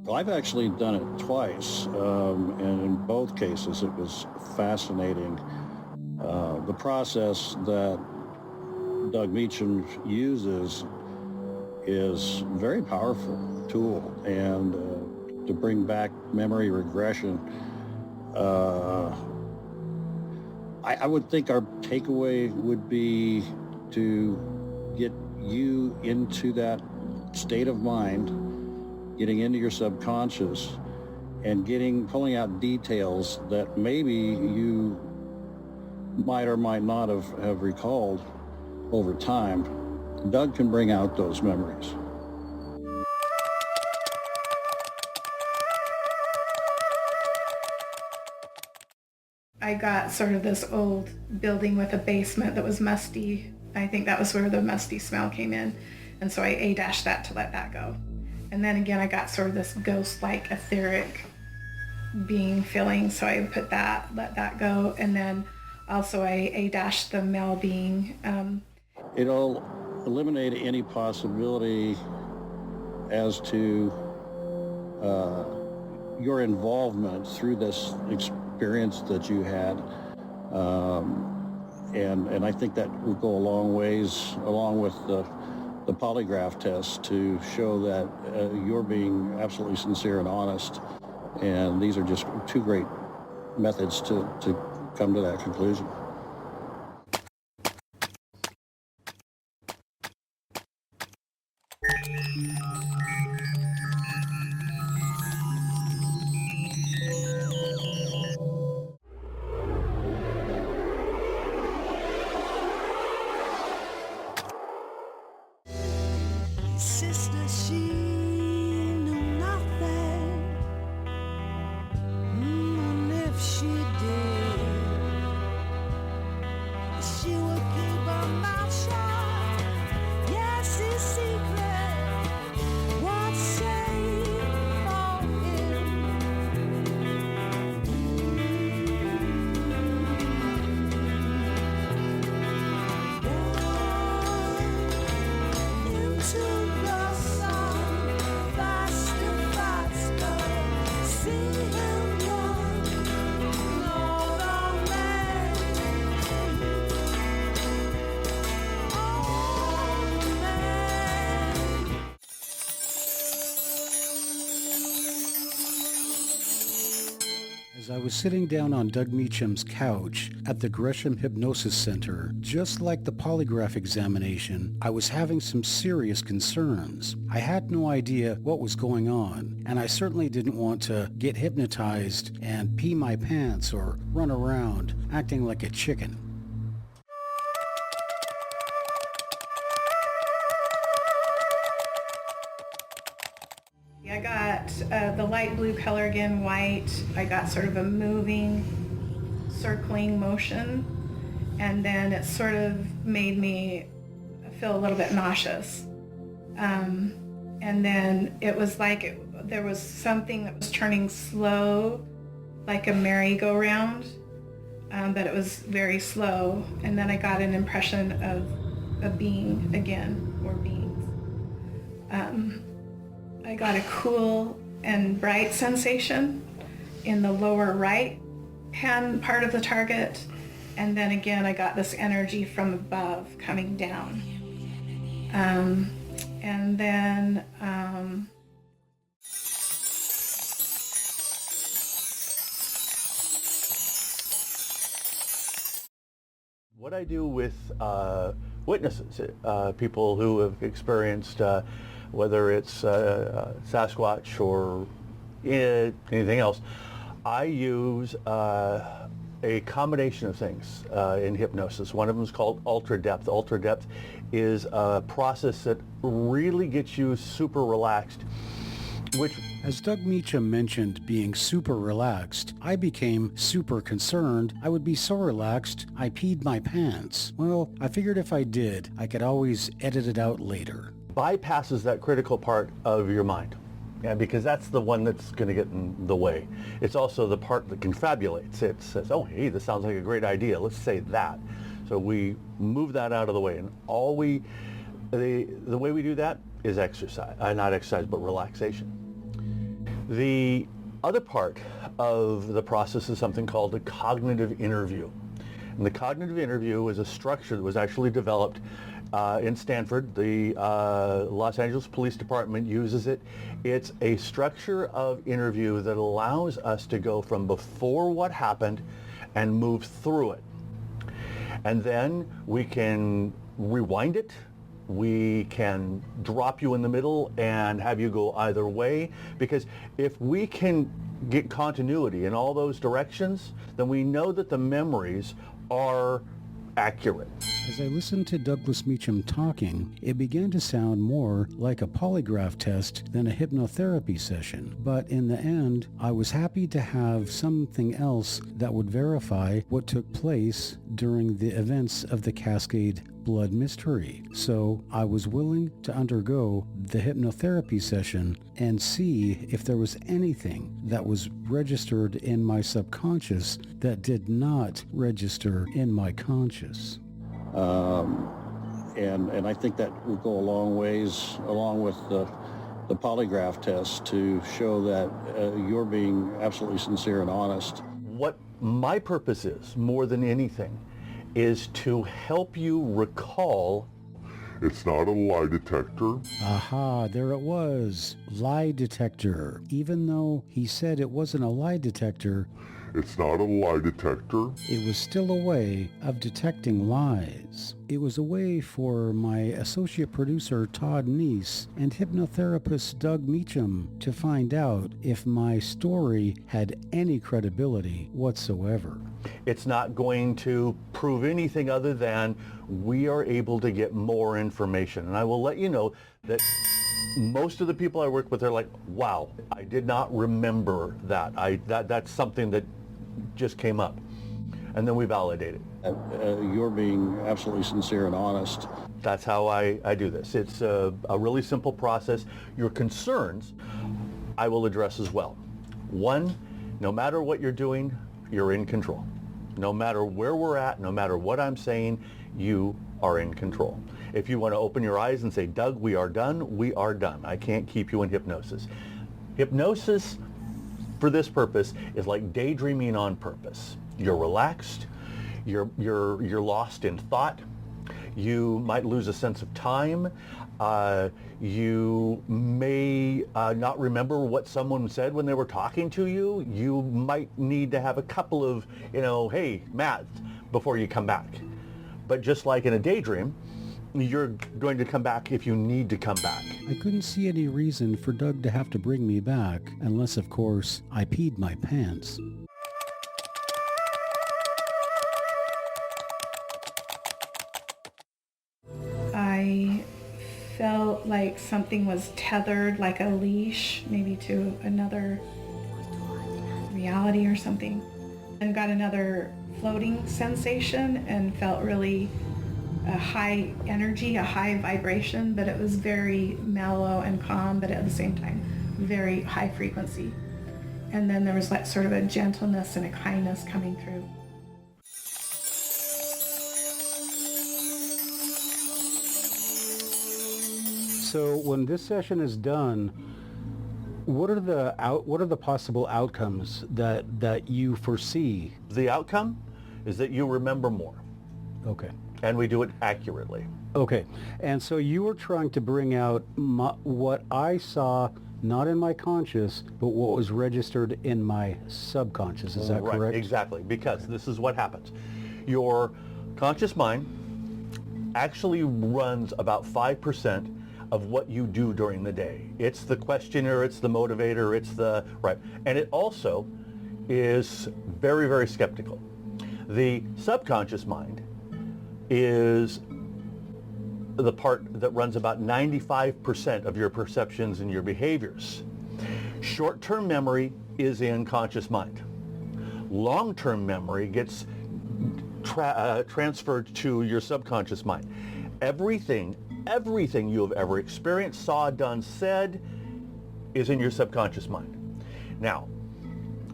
Well, I've actually done it twice, and in both cases it was fascinating. The process that Doug Meacham uses is a very powerful tool, and to bring back memory regression, I would think our takeaway would be to get you into that state of mind, getting into your subconscious, and pulling out details that maybe you might or might not have recalled over time. Doug can bring out those memories. I got sort of this old building with a basement that was musty. I think that was where the musty smell came in. And so I A-dashed that to let that go. And then again, I got sort of this ghost-like etheric being feeling. So I put that, let that go. And then also I A-dashed the male being. It'll eliminate any possibility as to your involvement through this experience that you had. And I think that will go a long ways, along with the polygraph test, to show that you're being absolutely sincere and honest. And these are just two great methods to come to that conclusion. Sister, she knew nothing, and if she did, she would keep her mouth shut. Yes, his secret was safe for him. Into the sun, faster, faster, see him run, Lord of man, oh man. As I was sitting down on Doug Meacham's couch at the Gresham Hypnosis Center, just like the polygraph examination, I was having some serious concerns. I had no idea what was going on, and I certainly didn't want to get hypnotized and pee my pants or run around acting like a chicken. I got the light blue color again, white. I got sort of a moving, circling motion, and then it sort of made me feel a little bit nauseous. And then it was like there was something that was turning slow, like a merry-go-round, but it was very slow. And then I got an impression of a being again, or beings. I got a cool and bright sensation in the lower right hand part of the target, and then again I got this energy from above coming down. And then what I do with witnesses, people who have experienced whether it's Sasquatch or anything else, I use a combination of things in hypnosis. One of them is called ultra depth. Ultra depth is a process that really gets you super relaxed, which... As Doug Meacham mentioned being super relaxed, I became super concerned. I would be so relaxed, I peed my pants. Well, I figured if I did, I could always edit it out later. bypasses that critical part of your mind. Yeah, because that's the one that's going to get in the way. It's also the part that confabulates. It says, oh, hey, this sounds like a great idea. Let's say that. So we move that out of the way. And the way we do that is exercise. Not exercise, but relaxation. The other part of the process is something called a cognitive interview. And the cognitive interview is a structure that was actually developed in Stanford. The Los Angeles Police Department uses it. It's a structure of interview that allows us to go from before what happened and move through it. And then we can rewind it. We can drop you in the middle and have you go either way. Because if we can get continuity in all those directions, then we know that the memories are accurate. As I listened to Douglas Meacham talking, it began to sound more like a polygraph test than a hypnotherapy session. But in the end, I was happy to have something else that would verify what took place during the events of the Cascade Blood Mystery. So I was willing to undergo the hypnotherapy session and see if there was anything that was registered in my subconscious that did not register in my conscious. And I think that will go a long ways, along with the the polygraph test to show that you're being absolutely sincere and honest. What my purpose is, more than anything, is to help you recall. It's not a lie detector. Aha, there it was. Lie detector. Even though he said it wasn't a lie detector, It's not a lie detector. it was still a way of detecting lies. It was a way for my associate producer Todd Neese and hypnotherapist Doug Meacham to find out if my story had any credibility whatsoever. It's not going to prove anything other than we are able to get more information. And I will let you know that most of the people I work with are like, wow, I did not remember that. That's something that just came up. And then we validate it. You're being absolutely sincere and honest. That's how I do this. It's a really simple process. Your concerns I will address as well. One, no matter what you're doing, you're in control. No matter where we're at, no matter what I'm saying, you are in control. If you want to open your eyes and say, Doug, we are done, we are done. I can't keep you in hypnosis. Hypnosis, for this purpose, is like daydreaming on purpose. You're relaxed, you're lost in thought, you might lose a sense of time, you may not remember what someone said when they were talking to you. You might need to have a couple of, hey, Matt, before you come back. But just like in a daydream, you're going to come back if you need to come back. I couldn't see any reason for Doug to have to bring me back, unless, of course, I peed my pants. I felt like something was tethered, like a leash, maybe to another reality or something. And got another floating sensation and felt really a high energy, a high vibration, but it was very mellow and calm, but at the same time, very high frequency. And then there was like sort of a gentleness and a kindness coming through. So when this session is done, what are the possible outcomes that you foresee? The outcome is that you remember more. Okay. And we do it accurately. Okay. And so you were trying to bring out what I saw, not in my conscious, but what was registered in my subconscious. Is that correct? Right, exactly. Because this is what happens. Your conscious mind actually runs about 5% of what you do during the day. It's the questioner, it's the motivator, right. And it also is very, very skeptical. The subconscious mind is the part that runs about 95% of your perceptions and your behaviors. Short-term memory is in conscious mind. Long-term memory gets transferred to your subconscious mind. Everything you have ever experienced, saw, done, said is in your subconscious mind. Now,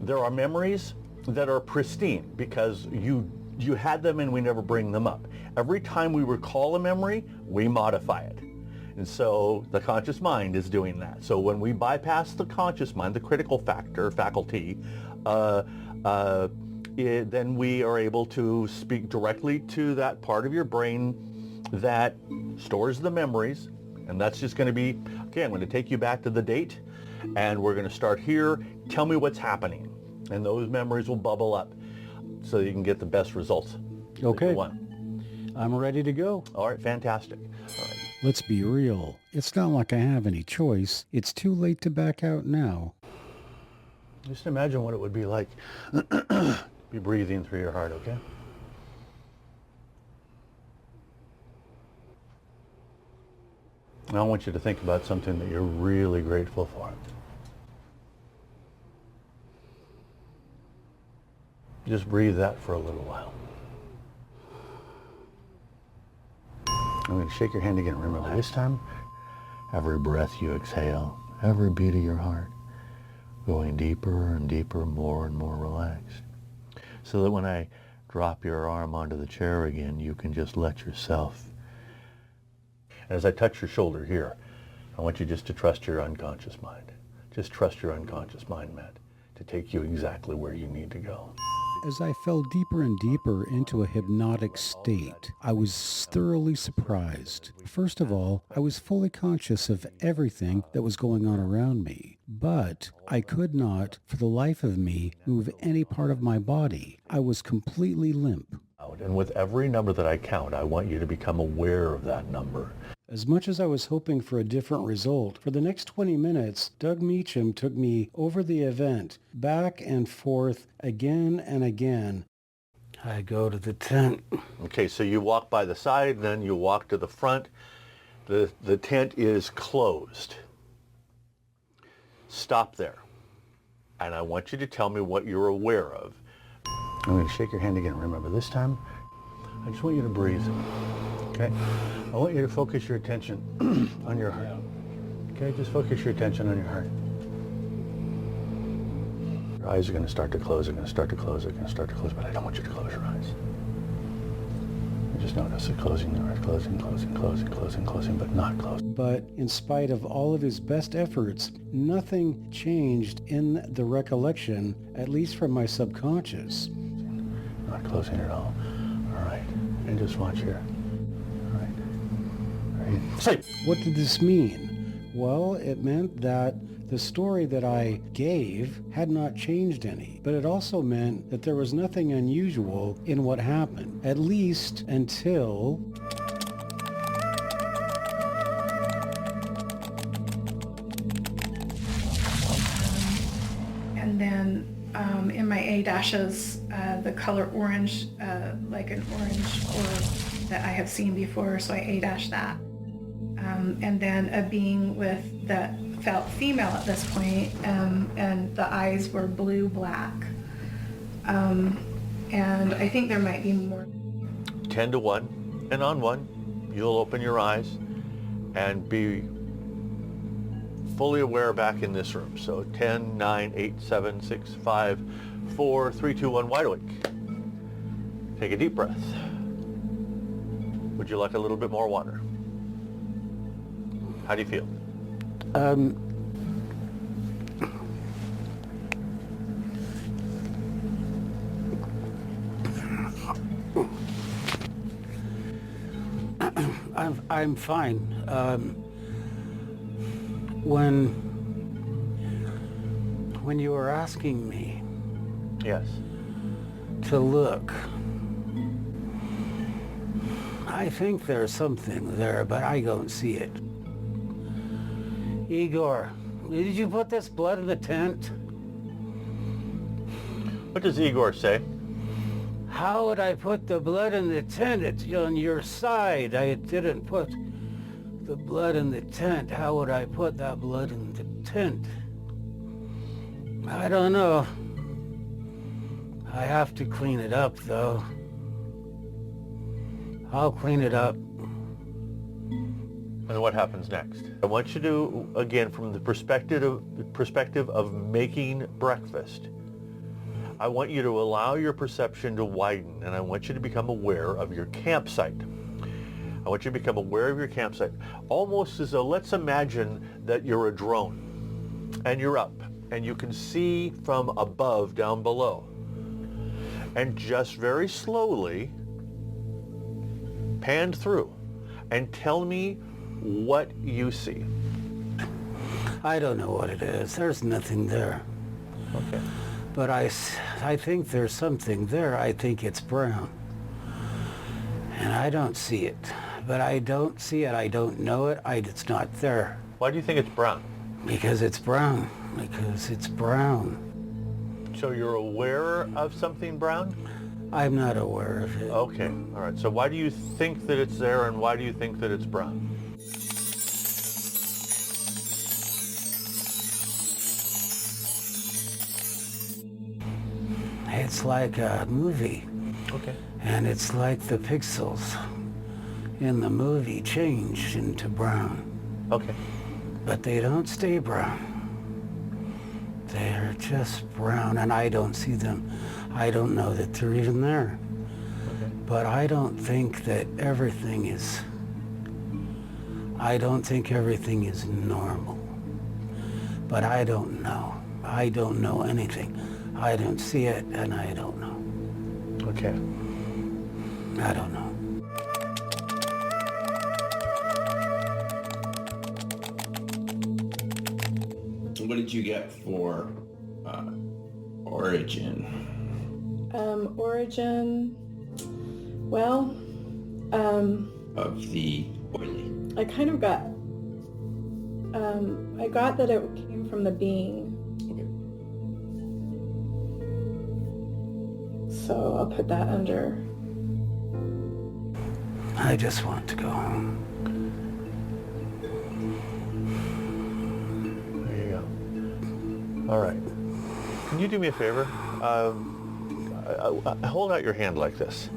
there are memories that are pristine because you had them and we never bring them up. Every time we recall a memory, we modify it. And so the conscious mind is doing that. So when we bypass the conscious mind, the critical faculty, then we are able to speak directly to that part of your brain that stores the memories. And that's just going to be, okay, I'm going to take you back to the date and we're going to start here. Tell me what's happening. And those memories will bubble up so you can get the best results. Okay. I'm ready to go. All right, fantastic. All right. Let's be real. It's not like I have any choice. It's too late to back out now. Just imagine what it would be like. Be breathing through your heart, okay? Now I want you to think about something that you're really grateful for. Just breathe that for a little while. I'm going to shake your hand again. Remember, this time, every breath you exhale, every beat of your heart, going deeper and deeper, more and more relaxed. So that when I drop your arm onto the chair again, you can just let yourself. As I touch your shoulder here, I want you just to trust your unconscious mind. Just trust your unconscious mind, Matt, to take you exactly where you need to go. As I fell deeper and deeper into a hypnotic state, I was thoroughly surprised. First of all, I was fully conscious of everything that was going on around me, but I could not, for the life of me, move any part of my body. I was completely limp. And with every number that I count, I want you to become aware of that number. As much as I was hoping for a different result, for the next 20 minutes, Doug Meacham took me over the event, back and forth, again and again. I go to the tent. Okay, so you walk by the side, then you walk to the front. The tent is closed. Stop there. And I want you to tell me what you're aware of. I'm going to shake your hand again. Remember, this time, I just want you to breathe. Okay? I want you to focus your attention on your heart. Okay? Just focus your attention on your heart. Your eyes are going to start to close. They're going to start to close. They're going to start to close. But I don't want you to close your eyes. You just notice it closing, closing, closing, closing, closing, closing, but not closing. But in spite of all of his best efforts, nothing changed in the recollection, at least from my subconscious. Not closing at all. All right. And just watch here. All right. All right. Say. What did this mean? Well, it meant that the story that I gave had not changed any, but it also meant that there was nothing unusual in what happened, at least until... And then in my A-dashes, the color orange, like an orange orb that I have seen before, so I A-dash that. And then a being with that felt female at this point, and the eyes were blue-black. And I think there might be more. 10 to 1, and on 1, you'll open your eyes and be fully aware back in this room. So 10, 9, 8, 7, 6, 5, 4, 3, 2, 1, wide awake. Take a deep breath. Would you like a little bit more water? How do you feel? I'm fine. When you were asking me, Yes. to look, I think there's something there, but I don't see it. Igor, did you put this blood in the tent? What does Igor say? How would I put the blood in the tent? It's on your side. I didn't put the blood in the tent. How would I put that blood in the tent? I don't know. I have to clean it up, though. I'll clean it up. And what happens next? I want you to, again, from the perspective of making breakfast, I want you to allow your perception to widen, and I want you to become aware of your campsite. I want you to become aware of your campsite, almost as though, let's imagine that you're a drone, and you're up, and you can see from above down below. And just very slowly, pan through, and tell me what you see. I don't know what it is. There's nothing there. Okay. But I think there's something there. I think it's brown. And I don't see it. But I don't see it. I don't know it. It's not there. Why do you think it's brown? Because it's brown. Because it's brown. So you're aware of something brown? I'm not aware of it. Okay. All right. So why do you think that it's there, and why do you think that it's brown? It's like a movie. Okay. And it's like the pixels in the movie change into brown. Okay. But they don't stay brown. They're just brown, and I don't see them. I don't know that they're even there. Okay. But I don't think that everything is I don't think everything is normal. But I don't know. I don't know anything. I don't see it, and I don't know. Okay. I don't know. What did you get for origin? Origin, well, Of the oily. I kind of got, I got that it came from the being. Okay. So I'll put that under. I just want to go home. There you go. All right. Can you do me a favor? Hold out your hand like this.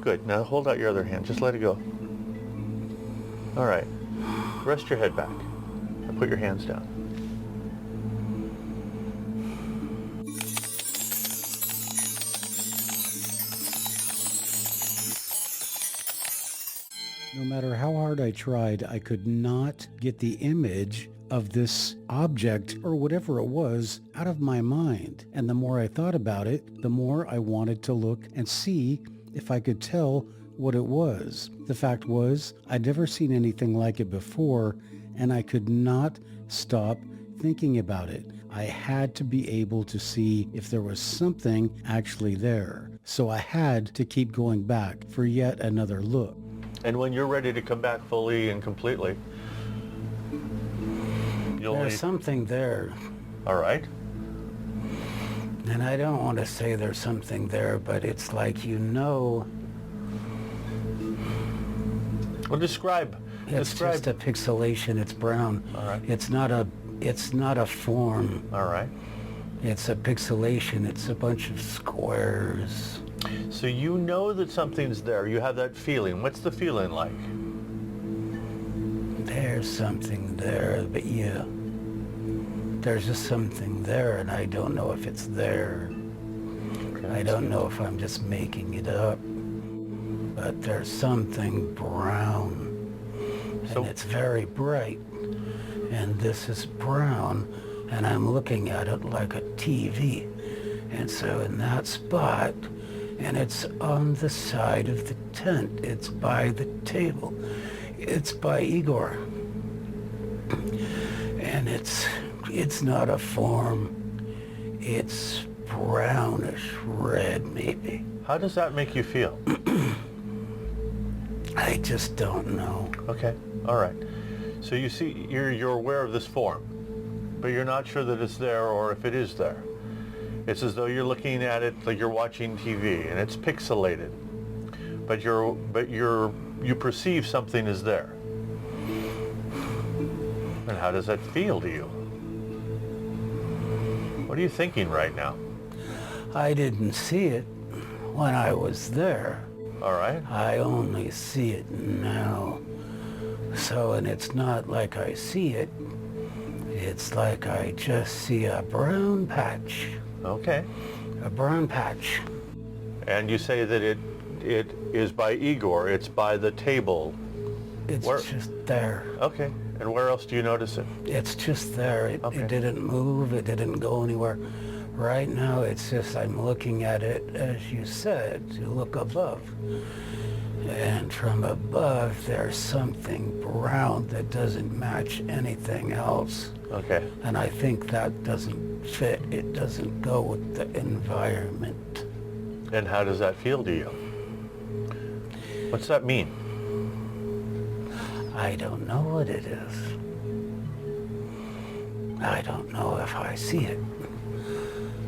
Good. Now hold out your other hand. Just let it go. All right. Rest your head back. And put your hands down. No matter how hard I tried, I could not get the image of this object or whatever it was out of my mind. And the more I thought about it, the more I wanted to look and see if I could tell what it was. The fact was, I'd never seen anything like it before, and I could not stop thinking about it. I had to be able to see if there was something actually there. So I had to keep going back for yet another look. And when you're ready to come back fully and completely, There's something there. All right. And I don't want to say there's something there, but it's like, Well, describe. It's just a pixelation. It's brown. All right. It's not a form. All right. It's a pixelation. It's a bunch of squares. So you know that something's there. You have that feeling. What's the feeling like? There's something there, but yeah. There's just something there, and I don't know if it's there. Okay. I don't know if I'm just making it up. But there's something brown. And it's very bright. And this is brown, and I'm looking at it like a TV. And so in that spot, and it's on the side of the tent. It's by the table. It's by Igor. And it's not a form. It's brownish red, maybe. How does that make you feel? I just don't know. Okay. All right. So you see, you're aware of this form, but you're not sure that it's there or if it is there. It's as though you're looking at it like you're watching TV, and it's pixelated, but you perceive something is there. And how does that feel to you? What are you thinking right now? I didn't see it when I was there. All right. I only see it now. So, and it's not like I see it. It's like I just see a brown patch. Okay. A brown patch. And you say that it is by Igor. It's by the table. It's just there. Okay. And where else do you notice it? It's just there. It didn't move. It didn't go anywhere. Right now, it's just I'm looking at it, as you said, to look above. And from above, there's something brown that doesn't match anything else. Okay. And I think that doesn't fit. It doesn't go with the environment. And how does that feel to you? What's that mean? I don't know what it is. I don't know if I see it.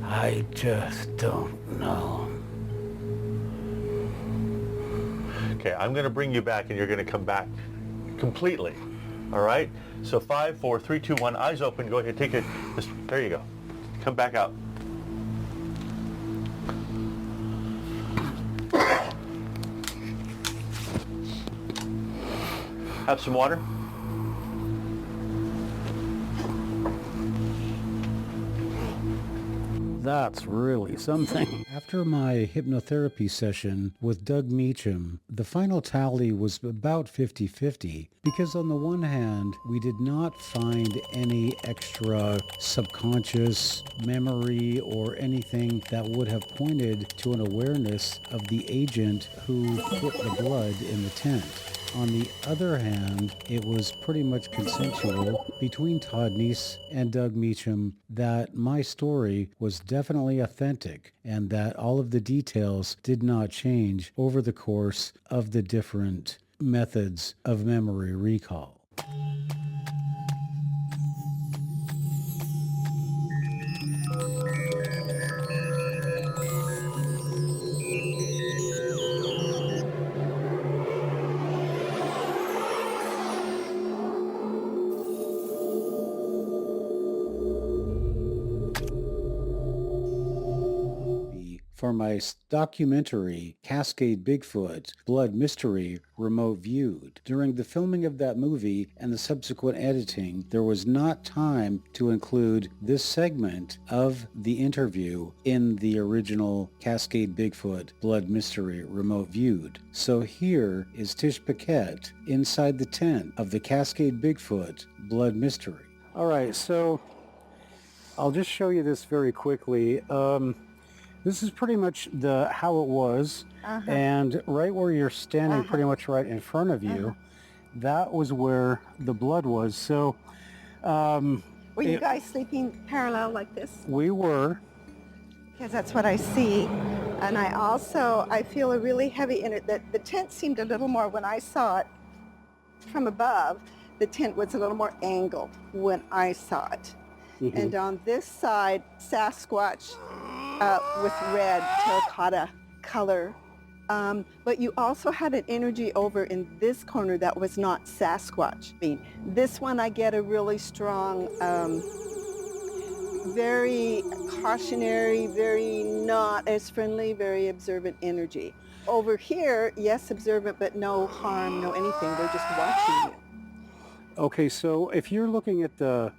I just don't know. Okay, I'm going to bring you back, and you're going to come back completely. All right? So 5, 4, 3, 2, 1, eyes open. Go ahead, take it. There you go. Come back out. Have some water? That's really something. After my hypnotherapy session with Doug Meacham, the final tally was about 50-50 because on the one hand, we did not find any extra subconscious memory or anything that would have pointed to an awareness of the agent who put the blood in the tent. On the other hand, it was pretty much consensual between Todd Neese and Doug Meacham that my story was definitely authentic and that all of the details did not change over the course of the different methods of memory recall. For my documentary, Cascade Bigfoot, Blood Mystery, Remote Viewed. During the filming of that movie and the subsequent editing, there was not time to include this segment of the interview in the original Cascade Bigfoot, Blood Mystery, Remote Viewed. So here is Tish Paquette inside the tent of the Cascade Bigfoot, Blood Mystery. All right, so I'll just show you this very quickly. This is pretty much how it was, and right where you're standing, pretty much right in front of you, that was where the blood was. So, Were you guys sleeping parallel like this? We were. Because that's what I see, and I feel a really heavy the tent seemed a little more when I saw it from above. The tent was a little more angled when I saw it, and on this side, Sasquatch. With red terracotta color. But you also had an energy over in this corner that was not Sasquatch. This one I get a really strong, very cautionary, very not as friendly, very observant energy. Over here, yes, observant, but no harm, no anything. They're just watching you. Okay, so if you're looking at the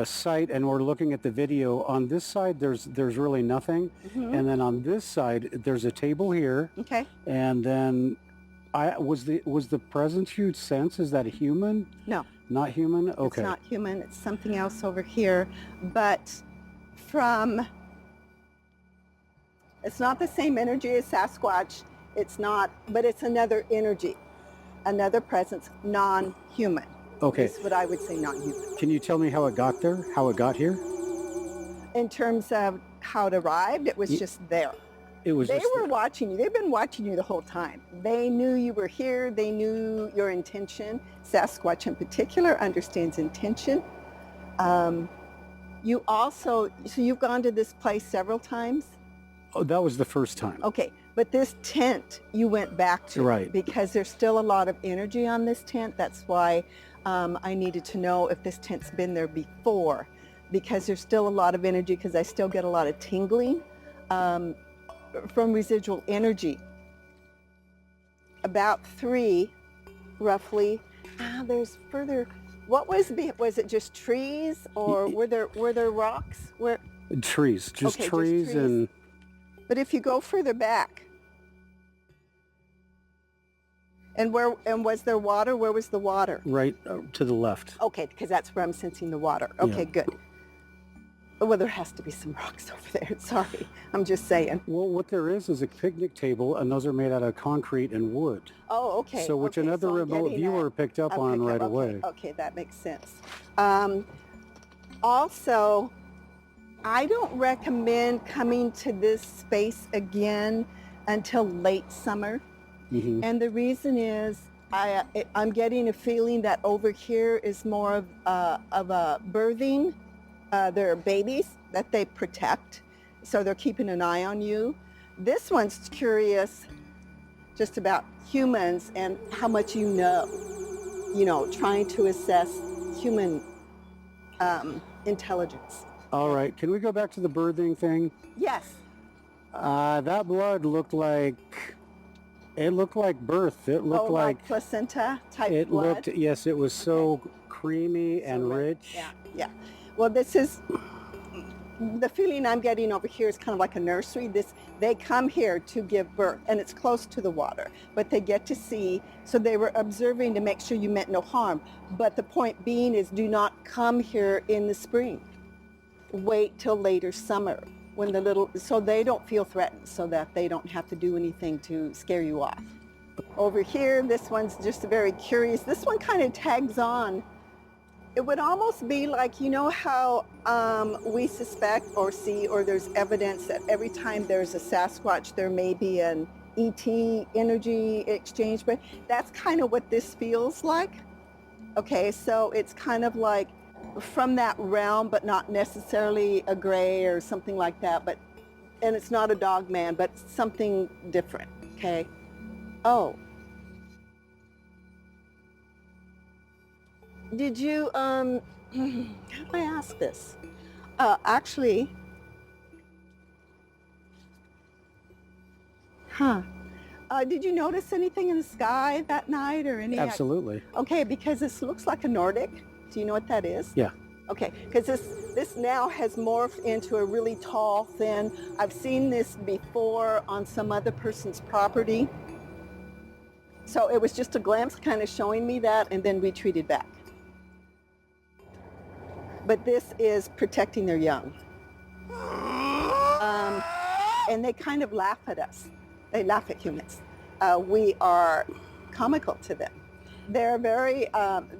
site and we're looking at the video, on this side there's really nothing, and then on this side there's a table here, and then was the presence you'd sense, is that a human? No, not human. Okay, it's not human, it's something else over here, but it's not the same energy as Sasquatch, it's not, but it's another energy, another presence, non-human. Okay. Is what I would say non-human. Can you tell me how it got there? How it got here? In terms of how it arrived, it was just there. They were watching you. They've been watching you the whole time. They knew you were here. They knew your intention. Sasquatch in particular understands intention. You also, so you've gone to this place several times? Oh, that was the first time. Okay, but this tent you went back to. Right. Because there's still a lot of energy on this tent. That's why I needed to know if this tent's been there before, because there's still a lot of energy, because I still get a lot of tingling from residual energy. About 3, roughly. There's further. What was it just trees, or were there rocks? Trees, just trees. And. But if you go further back. And was there water? Where was the water? Right to the left. Okay, because that's where I'm sensing the water. Okay, good. Well, there has to be some rocks over there. Sorry, I'm just saying. Well, what there is a picnic table, and those are made out of concrete and wood. Oh, okay. So which another remote viewer picked up on right away. Okay, that makes sense. Also, I don't recommend coming to this space again until late summer. And the reason is I'm getting a feeling that over here is more of a birthing. There are babies that they protect, so they're keeping an eye on you. This one's curious just about humans and how much you know, trying to assess human intelligence. All right, can we go back to the birthing thing? Yes. That blood looked like birth. It looked like placenta type it blood. Yes, it was so creamy and rich. Yeah. Well, this is the feeling I'm getting over here is kind of like a nursery. They come here to give birth, and it's close to the water, but they get to see, so they were observing to make sure you meant no harm. But the point being is, do not come here in the spring. Wait till later summer, when so they don't feel threatened, so that they don't have to do anything to scare you off. Over here, this one's just very curious. This one kind of tags on. It would almost be like, you know how we suspect or see, or there's evidence that every time there's a Sasquatch, there may be an ET energy exchange, but that's kind of what this feels like. Okay, so it's kind of like from that realm, but not necessarily a gray or something like that, and it's not a dog man, but something different, okay? Oh. Did you, how do I ask this? Actually, did you notice anything in the sky that night or any? Absolutely. Okay, because this looks like a Nordic. Do you know what that is? Yeah. Okay, because this now has morphed into a really tall, thin. I've seen this before on some other person's property. So it was just a glimpse kind of showing me that, and then retreated back. But this is protecting their young. And they kind of laugh at us. They laugh at humans. We are comical to them. They're very,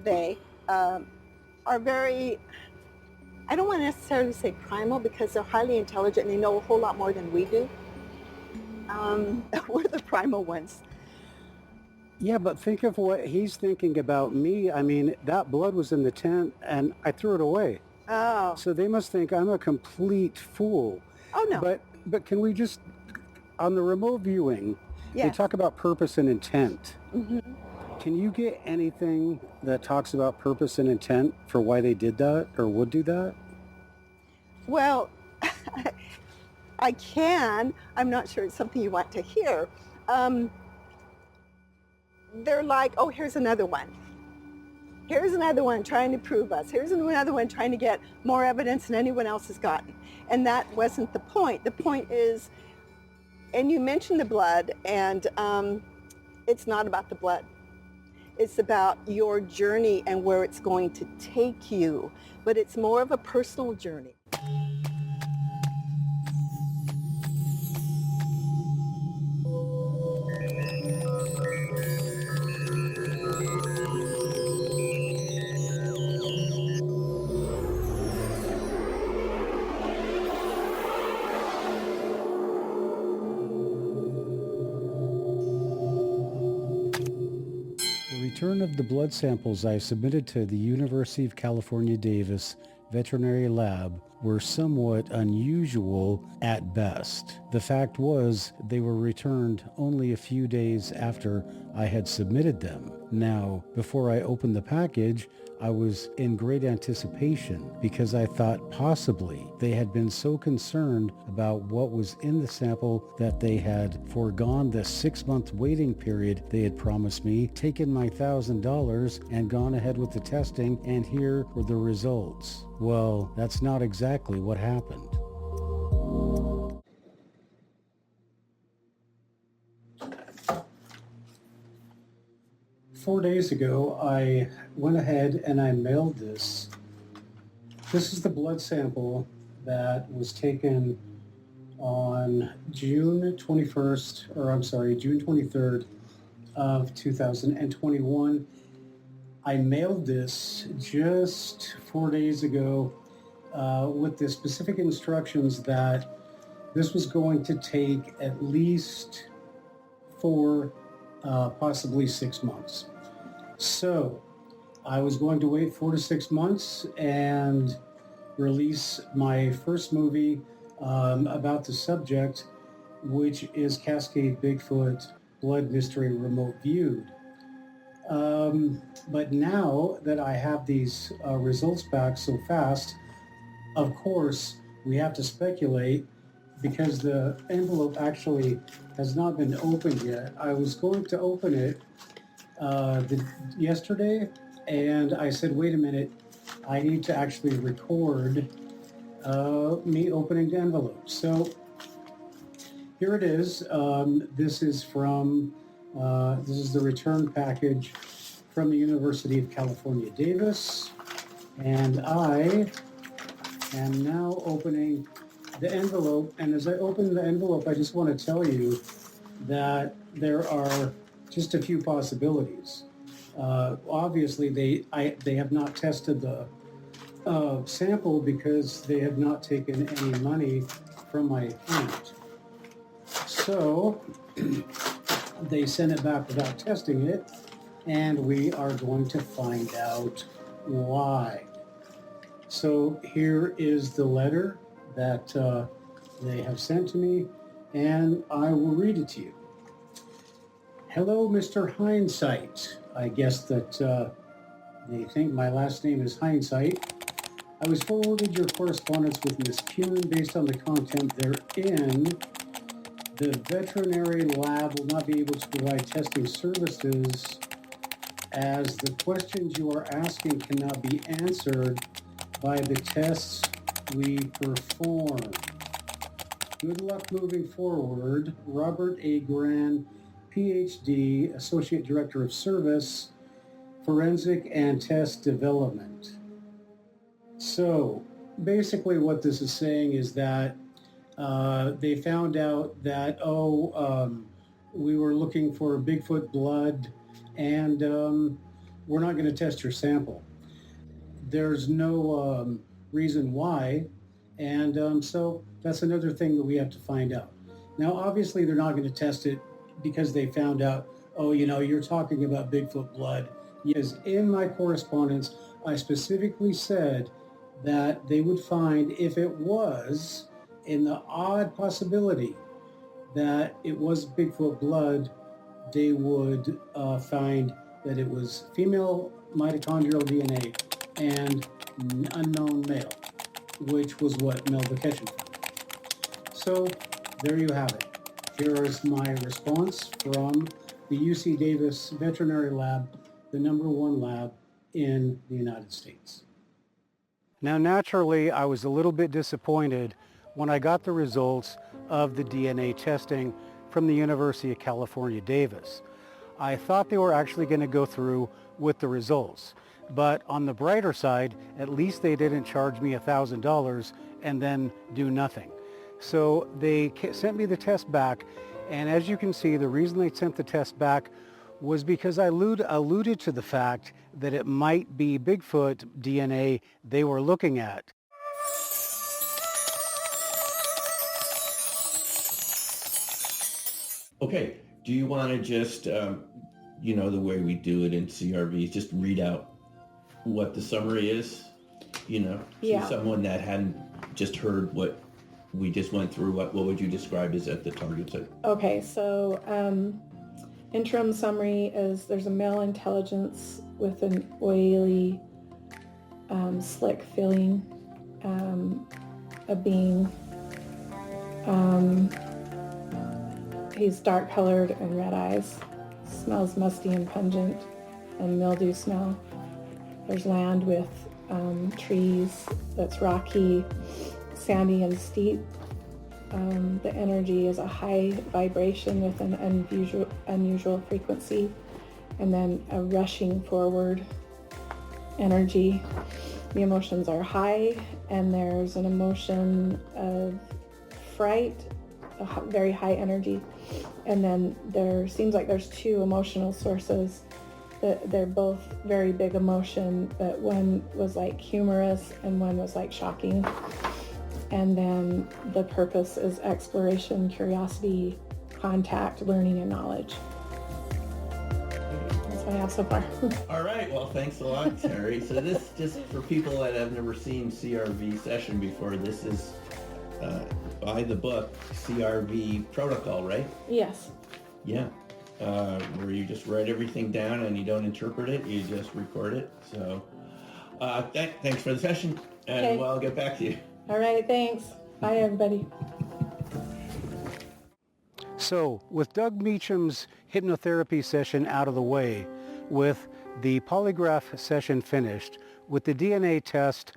they are very, I don't want to necessarily say primal, because they're highly intelligent and they know a whole lot more than we do. We're the primal ones. Yeah, but think of what he's thinking about me. I mean, that blood was in the tent and I threw it away. Oh. So they must think I'm a complete fool. Oh, no. But can we just, on the remote viewing, Yes. they talk about purpose and intent. Mm-hmm. Can you get anything that talks about purpose and intent for why they did that or would do that? Well, I can. I'm not sure it's something you want to hear. They're like, oh, here's another one. Here's another one trying to prove us. Here's another one trying to get more evidence than anyone else has gotten. And that wasn't the point. The point is, and you mentioned the blood, and it's not about the blood. It's about your journey and where it's going to take you. But it's more of a personal journey. The return of the blood samples I submitted to the University of California, Davis Veterinary Lab were somewhat unusual at best. The fact was, they were returned only a few days after I had submitted them. Now, before I opened the package, I was in great anticipation because I thought possibly they had been so concerned about what was in the sample that they had foregone the 6-month waiting period they had promised me, taken my $1,000 and gone ahead with the testing, and here were the results. Well, that's not exactly what happened. Four days ago, I went ahead and I mailed this. This is the blood sample that was taken on June 23rd of 2021. I mailed this just 4 days ago with the specific instructions that this was going to take at least 4, possibly 6 months. So I was going to wait 4 to 6 months and release my first movie about the subject, which is Cascade Bigfoot, Blood Mystery Remote Viewed. But now that I have these results back so fast, of course, we have to speculate because the envelope actually has not been opened yet. I was going to open it yesterday, and I said, wait a minute, I need to actually record me opening the envelope. So here it is. This is the return package from the University of California, Davis. And I am now opening the envelope. And as I open the envelope, I just want to tell you that there are just a few possibilities. Obviously, they have not tested the sample because they have not taken any money from my account. So they sent it back without testing it, and we are going to find out why. So here is the letter that they have sent to me, and I will read it to you. Hello, Mr. Hindsight. I guess that they think my last name is Hindsight. I was forwarded your correspondence with Ms. Kuhn based on the content therein. The veterinary lab will not be able to provide testing services as the questions you are asking cannot be answered by the tests we perform. Good luck moving forward. Robert A. Gran, PhD, Associate Director of Service, Forensic and Test Development. So basically what this is saying is that they found out that, we were looking for Bigfoot blood and we're not going to test your sample. There's no reason why. And so that's another thing that we have to find out. Now, obviously, they're not going to test it because they found out, you're talking about Bigfoot blood. Because in my correspondence, I specifically said that they would find, if it was in the odd possibility that it was Bigfoot blood, they would find that it was female mitochondrial DNA and unknown male, which was what Melba Ketchum found. So there you have it. Here is my response from the UC Davis Veterinary Lab, the #1 lab in the United States. Now, naturally, I was a little bit disappointed when I got the results of the DNA testing from the University of California, Davis. I thought they were actually going to go through with the results. But on the brighter side, at least they didn't charge me $1,000 and then do nothing. So they sent me the test back, and as you can see, the reason they sent the test back was because I alluded to the fact that it might be Bigfoot DNA they were looking at. Okay, do you want to just, the way we do it in CRVs, just read out what the summary is, to someone that hadn't just heard what we just went through? What would you describe as at the target site? Okay, so interim summary is there's a male intelligence with an oily, slick feeling, a being. He's dark colored and red eyes, smells musty and pungent and mildew smell. There's land with trees that's rocky, sandy and steep. The energy is a high vibration with an unusual frequency, and then a rushing forward energy. The emotions are high, and there's an emotion of fright, a very high energy, and then there seems like there's two emotional sources. They're both very big emotion, but one was like humorous and one was like shocking. And then the purpose is exploration, curiosity, contact, learning, and knowledge. That's what I have so far. All right, well, thanks a lot, Terry. So this, just for people that have never seen CRV session before, this is by the book, CRV protocol, right? Yes. Yeah. Where you just write everything down and you don't interpret it, you just record it. So thanks for the session, and Okay. Well, I'll get back to you. All right, thanks. Bye, everybody. So, with Doug Meacham's hypnotherapy session out of the way, with the polygraph session finished, with the DNA test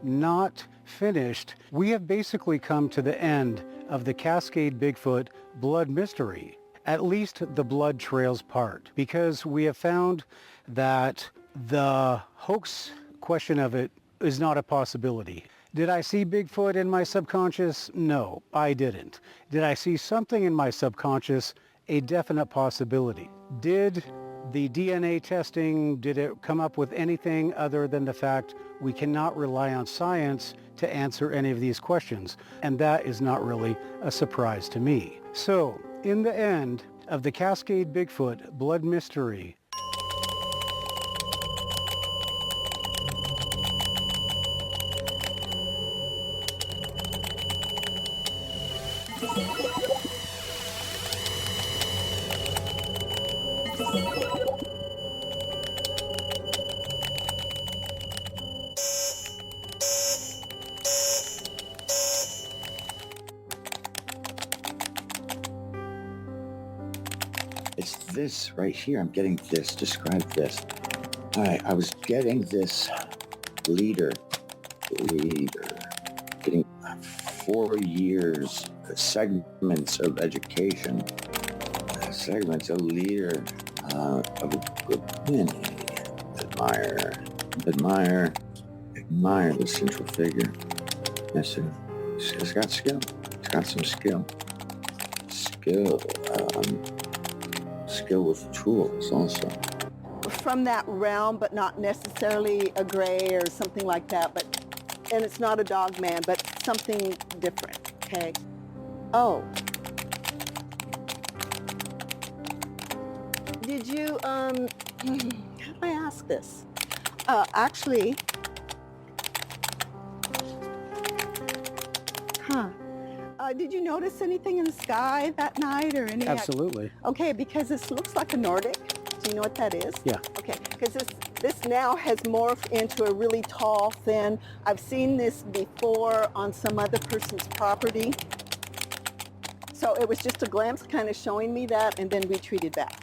not finished, we have basically come to the end of the Cascade Bigfoot blood mystery, at least the blood trails part, because we have found that the hoax question of it is not a possibility. Did I see Bigfoot in my subconscious? No, I didn't. Did I see something in my subconscious? A definite possibility. Did the DNA testing, did it come up with anything other than the fact we cannot rely on science to answer any of these questions? And that is not really a surprise to me. So, in the end of the Cascade Bigfoot blood mystery, It's this right here. I'm getting this. Describe this. All right, I was getting this leader, getting 4 years, segments of education, segments of leader, of a good man. Admire the central figure. Yes, sir. He's got skill. He's got some skill. Skill with tools also. From that realm, but not necessarily a gray or something like that, and it's not a dog man, but something different, okay? Oh. Did you, how do I ask this? Actually, did you notice anything in the sky that night or any? absolutely. Okay, because this looks like a Nordic. Do you know what that is? Yeah. Okay, because this now has morphed into a really tall, thin. I've seen this before on some other person's property. So it was just a glimpse kind of showing me that, and then retreated back.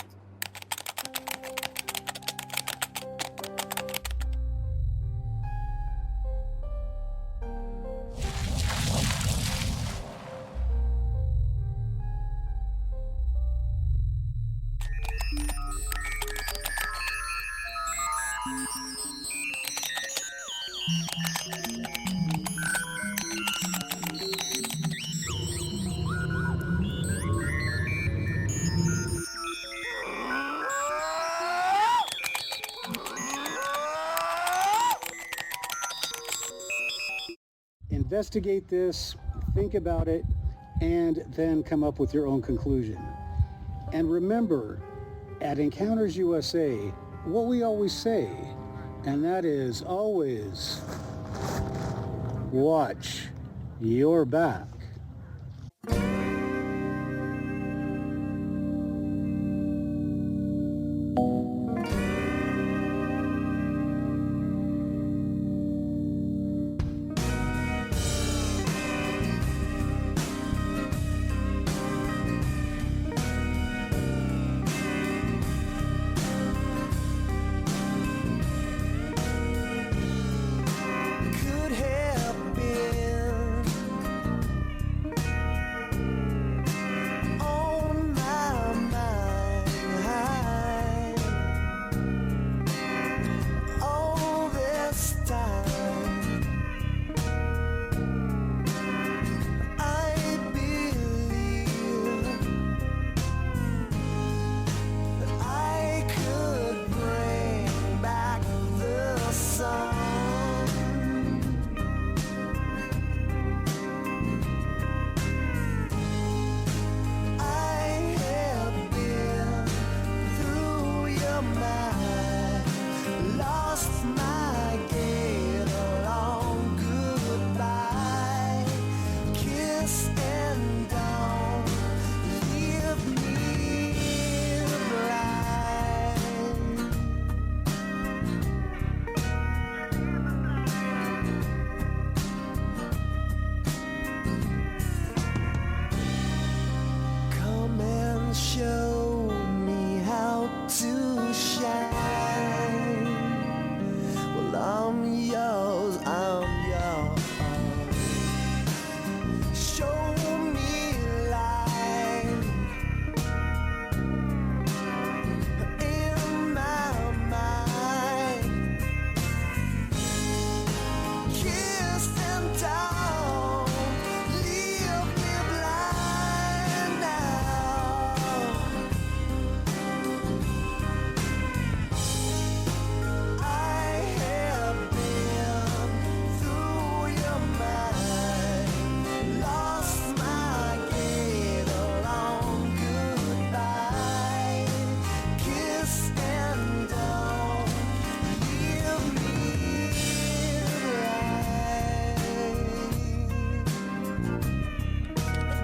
Investigate this, think about it, and then come up with your own conclusion. And remember, at Encounters USA, what we always say, and that is always watch your back.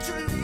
naturally.